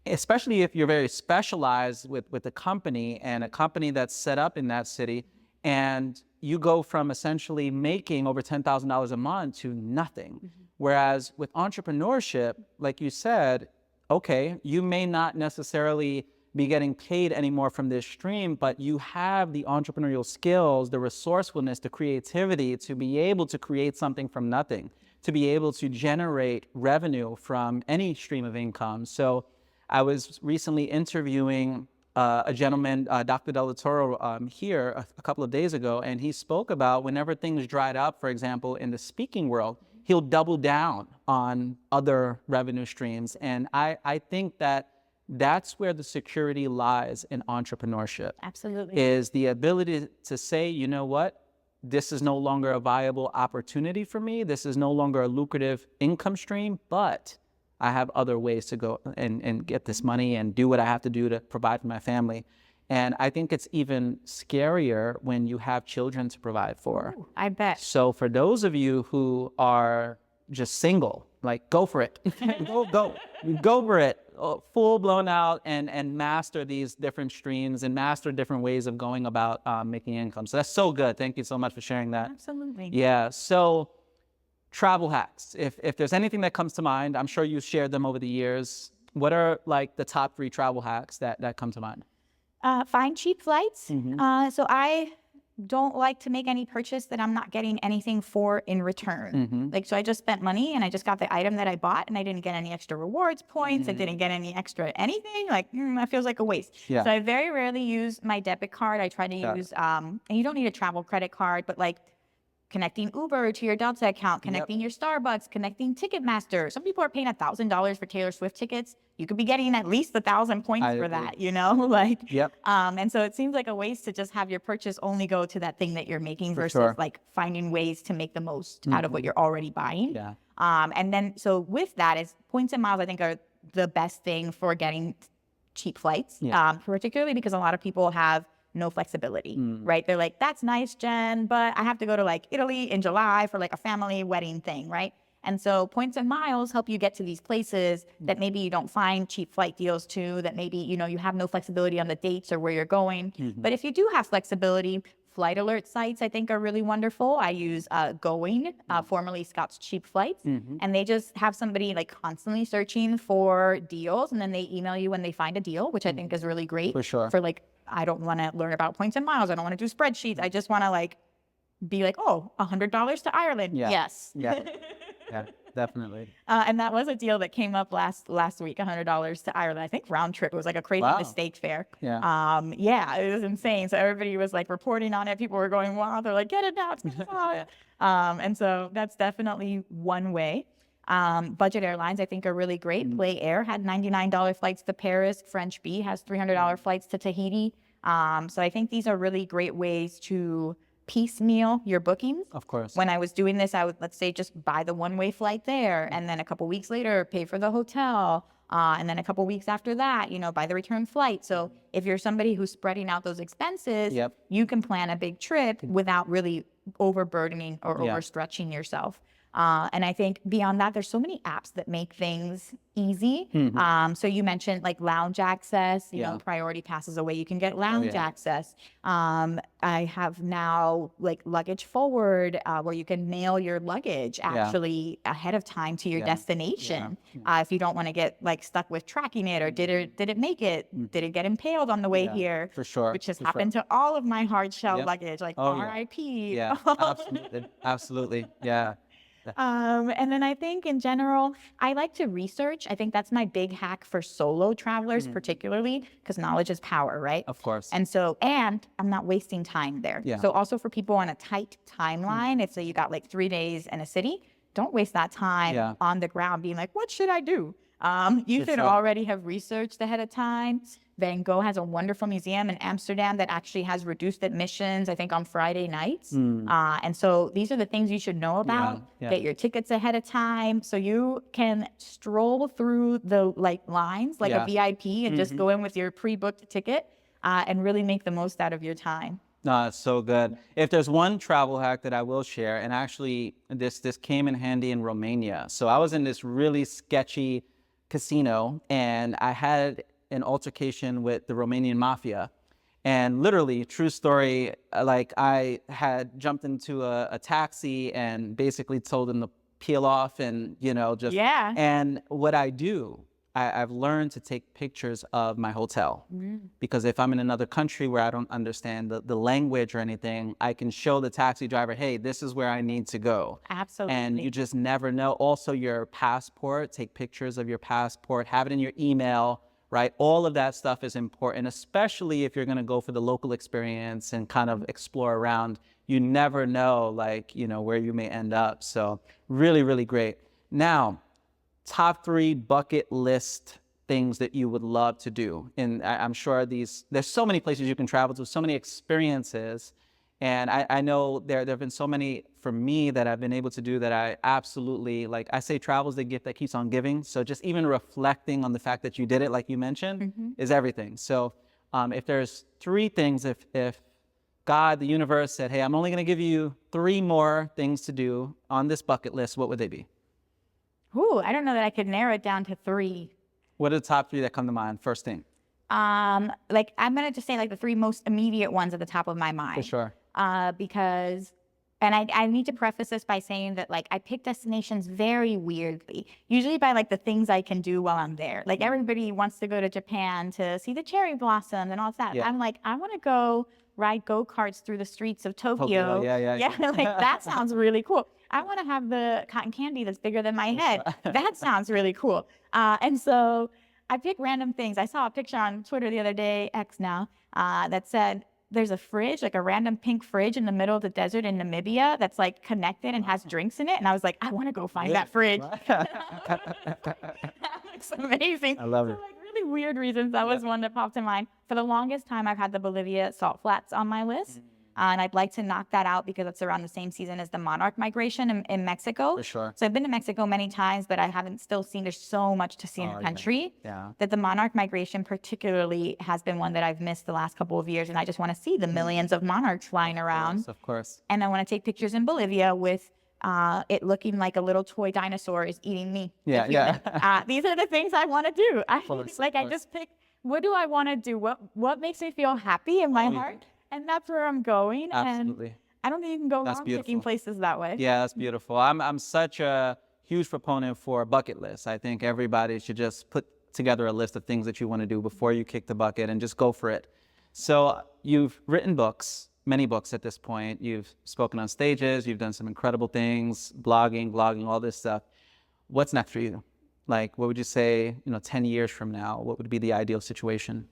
especially if you're very specialized with a company and a company that's set up in that city. And you go from essentially making over $10,000 a month to nothing. Whereas with entrepreneurship, like you said, okay, you may not necessarily be getting paid anymore from this stream, but you have the entrepreneurial skills, the resourcefulness, the creativity to be able to create something from nothing, to be able to generate revenue from any stream of income. So I was recently interviewing a gentleman, Dr. Del Toro, here a couple of days ago, and he spoke about whenever things dried up, for example, in the speaking world, he'll double down on other revenue streams. And I think that's where the security lies in entrepreneurship. Absolutely. Is the ability to say, you know what, this is no longer a viable opportunity for me. This is no longer a lucrative income stream, but I have other ways to go and get this money and do what I have to do to provide for my family. And I think it's even scarier when you have children to provide for. Ooh, I bet. So for those of you who are just single, like go for it. Go for it. Full blown out and master these different streams and master different ways of going about making income. So that's so good. Thank you so much for sharing that. Absolutely. Yeah. So travel hacks. If there's anything that comes to mind, I'm sure you've shared them over the years. What are like the top 3 travel hacks that come to mind? Find cheap flights. So I don't like to make any purchase that I'm not getting anything for in return. Like, so I just spent money and I just got the item that I bought and I didn't get any extra rewards points. I didn't get any extra anything. Like, that feels like a waste. Yeah. So I very rarely use my debit card. I try to use, and you don't need a travel credit card, but like connecting Uber to your Delta account, connecting your Starbucks, connecting Ticketmaster. Some people are paying $1,000 for Taylor Swift tickets. You could be getting at least 1,000 points for that, you know, like, and so it seems like a waste to just have your purchase only go to that thing that you're making versus like finding ways to make the most out of what you're already buying. Yeah. And then, so with that is points and miles, I think are the best thing for getting cheap flights, particularly because a lot of people have no flexibility, right? They're like, that's nice, Jen, but I have to go to like Italy in July for like a family wedding thing, right? And so points and miles help you get to these places that maybe you don't find cheap flight deals to, that maybe, you know, you have no flexibility on the dates or where you're going. But if you do have flexibility, flight alert sites, I think, are really wonderful. I use Going, formerly Scott's Cheap Flights, and they just have somebody like constantly searching for deals, and then they email you when they find a deal, which I think is really great. For sure. For like, I don't want to learn about points and miles. I don't want to do spreadsheets. I just want to like be like, oh, $100 to Ireland. Yeah. Yes. Yeah. Yeah, definitely. And that was a deal that came up last week, $100 to Ireland. I think round trip. It was like a crazy mistake fare. Yeah. Yeah, it was insane. So everybody was like reporting on it. People were going, wow. They're like, get it now. And so that's definitely one way. Budget airlines, I think, are really great. Play Air had $99 flights to Paris. French Bee has $300 flights to Tahiti. So I think these are really great ways to piecemeal your bookings. Of course. When I was doing this, I would, let's say, just buy the one-way flight there, and then a couple weeks later, pay for the hotel. And then a couple weeks after that, buy the return flight. So if you're somebody who's spreading out those expenses, you can plan a big trip without really overburdening or overstretching yourself. And I think beyond that, there's so many apps that make things easy. So you mentioned like lounge access, priority passes away. You can get lounge access. I have now like luggage forward, where you can mail your luggage actually ahead of time to your destination. If you don't want to get like stuck with tracking it, or did it make it? Did it get impaled on the way here? For sure. Which has happened to all of my hard shell luggage, like RIP. Yeah, absolutely. Absolutely. Yeah. And then I think in general, I like to research. I think that's my big hack for solo travelers, particularly because knowledge is power, right? Of course. And I'm not wasting time there. Yeah. So also for people on a tight timeline, if say you got like 3 days in a city, don't waste that time on the ground being like, what should I do? You should already have researched ahead of time. Van Gogh has a wonderful museum in Amsterdam that actually has reduced admissions, I think, on Friday nights. And so these are the things you should know about. Get your tickets ahead of time so you can stroll through the lines like a VIP and just go in with your pre-booked ticket and really make the most out of your time. No, it's so good. If there's one travel hack that I will share, and actually this came in handy in Romania. So I was in this really sketchy casino, and I had an altercation with the Romanian mafia. And literally, true story, like I had jumped into a taxi and basically told them to peel off and, and what I do, I've learned to take pictures of my hotel, because if I'm in another country where I don't understand the language or anything, I can show the taxi driver, hey, this is where I need to go. Absolutely. And you just never know. Also, your passport, take pictures of your passport, have it in your email, right? All of that stuff is important, especially if you're going to go for the local experience and kind of explore around. You never know, where you may end up. So really, really great. Now, top 3 bucket list things that you would love to do. And I'm sure there's so many places you can travel to, so many experiences. And I know there have been so many for me that I've been able to do that I absolutely, I say travel is the gift that keeps on giving. So just even reflecting on the fact that you did it, like you mentioned, is everything. So if there's 3 things, if God, the universe said, hey, I'm only going to give you 3 more things to do on this bucket list, what would they be? Ooh, I don't know that I could narrow it down to 3. What are the top 3 that come to mind? First thing. I'm going to just say the 3 most immediate ones at the top of my mind. For sure. Because, and I need to preface this by saying that I pick destinations very weirdly, usually by the things I can do while I'm there. Everybody wants to go to Japan to see the cherry blossoms and all that. I'm I want to go ride go-karts through the streets of Tokyo. Yeah. That sounds really cool. I want to have the cotton candy that's bigger than my head. That sounds really cool. And so I pick random things. I saw a picture on Twitter the other day, X now, that said, there's a fridge, a random pink fridge in the middle of the desert in Namibia that's connected and has drinks in it. And I was like, I want to go find that fridge. It's amazing. I love it. Really weird reasons. That was one that popped in mind. For the longest time, I've had the Bolivia salt flats on my list. And I'd like to knock that out because it's around the same season as the monarch migration in Mexico. For sure. So I've been to Mexico many times, but I haven't still seen, there's so much to see in the country that the monarch migration particularly has been one that I've missed the last couple of years. And I just want to see the millions of monarchs flying around. Of course. And I want to take pictures in Bolivia with it looking like a little toy dinosaur is eating me. Yeah. These are the things I want to do. I just pick, what do I want to do? What makes me feel happy in my heart? And that's where I'm going. Absolutely. And I don't think you can go wrong picking places that way. Yeah, that's beautiful. I'm such a huge proponent for bucket lists. I think everybody should just put together a list of things that you want to do before you kick the bucket and just go for it. So you've written books, many books at this point. You've spoken on stages. You've done some incredible things, blogging, all this stuff. What's next for you? What would you say, 10 years from now, what would be the ideal situation?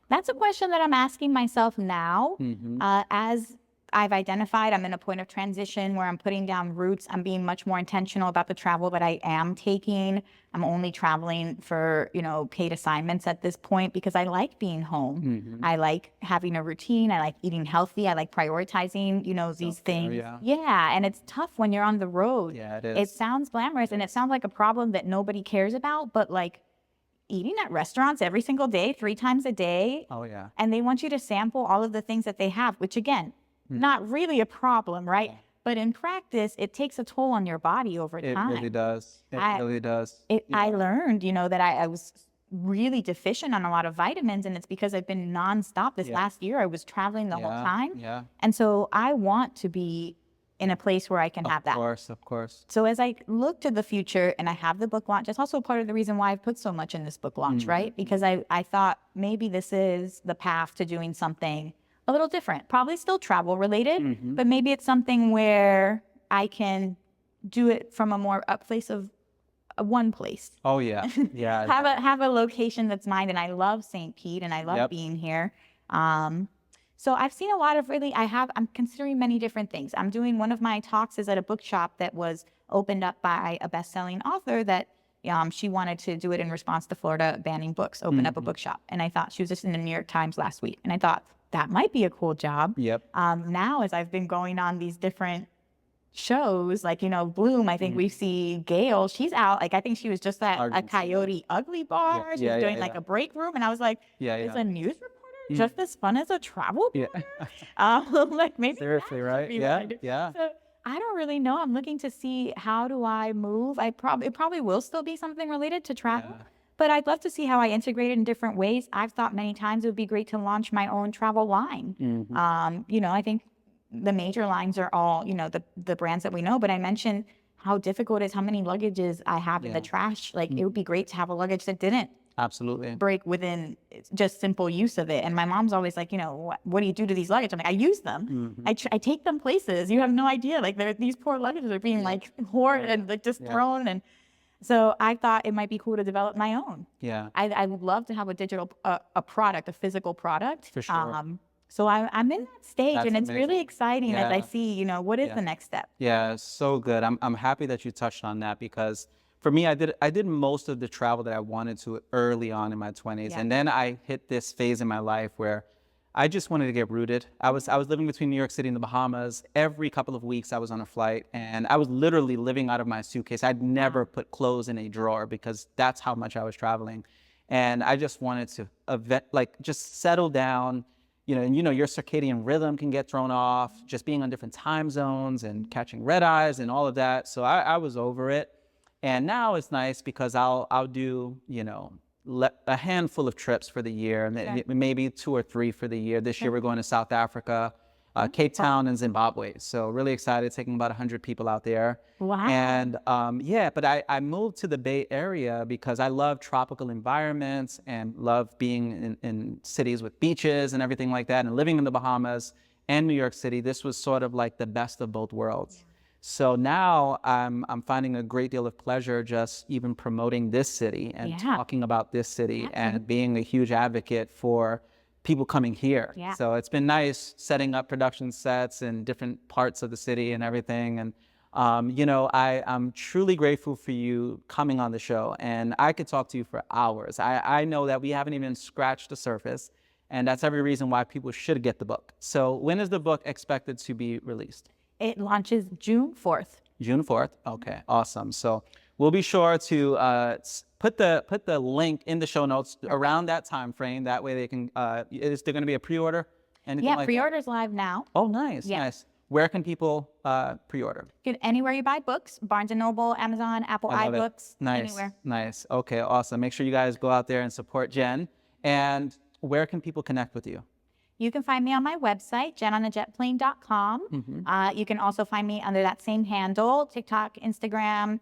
That's a question that I'm asking myself now. As I've identified I'm in a point of transition where I'm putting down roots. I'm being much more intentional about the travel that I am taking. I'm only traveling for, paid assignments at this point because I like being home. Mm-hmm. I like having a routine. I like eating healthy. I like prioritizing, these things. Yeah. Yeah. And it's tough when you're on the road. Yeah, it is. It sounds glamorous and it sounds like a problem that nobody cares about, but like eating at restaurants every single day, 3 times a day. Oh, yeah. And they want you to sample all of the things that they have, which again, not really a problem, right? But in practice, it takes a toll on your body over time. It really does. It really does. I learned, that I was really deficient on a lot of vitamins, and it's because I've been nonstop this last year. I was traveling the whole time. Yeah. And so I want to be in a place where I can have that. Of course. So as I look to the future and I have the book launch, it's also part of the reason why I've put so much in this book launch, right? Because I thought maybe this is the path to doing something a little different, probably still travel related, but maybe it's something where I can do it from a place of one place. Oh, yeah. Yeah. have a location that's mine. And I love St. Pete and I love being here. So I've seen a lot of I'm considering many different things. I'm doing one of my talks is at a bookshop that was opened up by a best-selling author that she wanted to do it in response to Florida banning books, open up a bookshop. And I thought she was just in the New York Times last week. And I thought that might be a cool job. Yep. Now, as I've been going on these different shows, like, Bloom, I think we see Gail, she's out. Like, I think she was just at a Coyote Ugly bar. She was doing like a break room. And I was like, is a news reporter just as fun as a travel blogger? Like maybe seriously, right? Yeah. Yeah. So I don't really know. I'm looking to see how do I move. It probably will still be something related to travel. Yeah. But I'd love to see how I integrate it in different ways. I've thought many times it would be great to launch my own travel line. I think the major lines are all, the brands that we know. But I mentioned how difficult it is, how many luggages I have in the trash. Like it would be great to have a luggage that didn't break within just simple use of it. And my mom's always like, what do you do to these luggage? I'm like, I use them. I take them places. You have no idea. Like these poor luggages are being like hoarded and like just thrown. And so I thought it might be cool to develop my own. Yeah. I would love to have a digital, a physical product. For sure. So I'm in that stage. That's and it's amazing. really exciting as I see, what is the next step? Yeah, so good. I'm happy that you touched on that because for me, I did most of the travel that I wanted to early on in my 20s. And then I hit this phase in my life where I just wanted to get rooted. I was living between New York City and the Bahamas. Every couple of weeks I was on a flight and I was literally living out of my suitcase. I'd never put clothes in a drawer because that's how much I was traveling. And I just wanted to just settle down, and your circadian rhythm can get thrown off, just being on different time zones and catching red eyes and all of that. So I was over it. And now it's nice because I'll do, a handful of trips for the year, maybe 2 or 3 for the year. This year we're going to South Africa, Cape Town, and Zimbabwe. So really excited, taking about 100 people out there. Wow. And but I moved to the Bay Area because I love tropical environments and love being in cities with beaches and everything like that. And living in the Bahamas and New York City, this was sort of like the best of both worlds. Yeah. So now I'm finding a great deal of pleasure just even promoting this city and talking about this city and being a huge advocate for people coming here. Yeah. So it's been nice setting up production sets in different parts of the city and everything. And, I'm truly grateful for you coming on the show. And I could talk to you for hours. I know that we haven't even scratched the surface. And that's every reason why people should get the book. So when is the book expected to be released? It launches June 4th. June 4th? Okay, awesome. So we'll be sure to put the link in the show notes around that time frame. That way they can, is there going to be a pre-order? Pre-order's live now. Oh, nice, nice. Where can people pre-order? Anywhere you buy books, Barnes & Noble, Amazon, Apple iBooks, anywhere. Nice. Okay, awesome. Make sure you guys go out there and support Jen. And where can people connect with you? You can find me on my website, jenonajetplane.com. You can also find me under that same handle, TikTok, Instagram,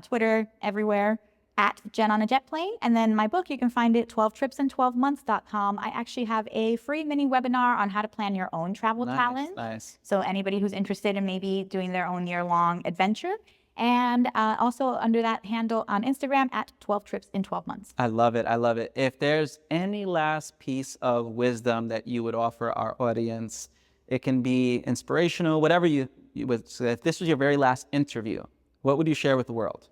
Twitter, everywhere, at Jen on a Jet Plane. And then my book, you can find it 12tripsin12months.com. I actually have a free mini webinar on how to plan your own travel challenge. Nice. So anybody who's interested in maybe doing their own year-long adventure. And also under that handle on Instagram at 12tripsin12months. I love it. I love it. If there's any last piece of wisdom that you would offer our audience, It can be inspirational, whatever you would. So if this was your very last interview, what would you share with the world?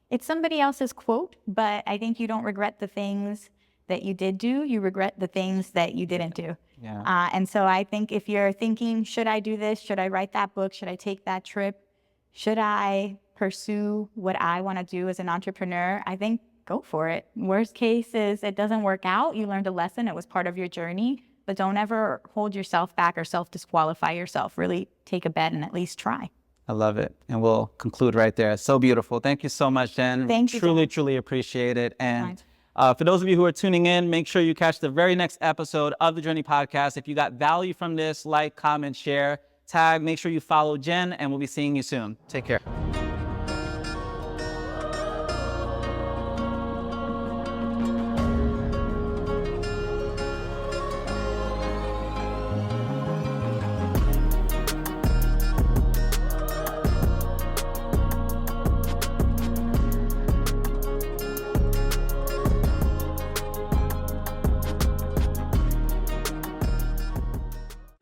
It's somebody else's quote, but I think you don't regret the things that you did do. You regret the things that you didn't do. Yeah. And so I think if you're thinking, should I do this? Should I write that book? Should I take that trip? Should I pursue what I want to do as an entrepreneur? I think go for it. Worst case is it doesn't work out. You learned a lesson. It was part of your journey. But don't ever hold yourself back or self-disqualify yourself. Really take a bet and at least try. I love it. And we'll conclude right there. So beautiful. Thank you so much, Jen. Thank you, Truly, Jen. truly appreciate it. And for those of you who are tuning in, make sure you catch the very next episode of the Journey Podcast. If you got value from this, like, comment, share, tag, make sure you follow Jen, and we'll be seeing you soon. Take care.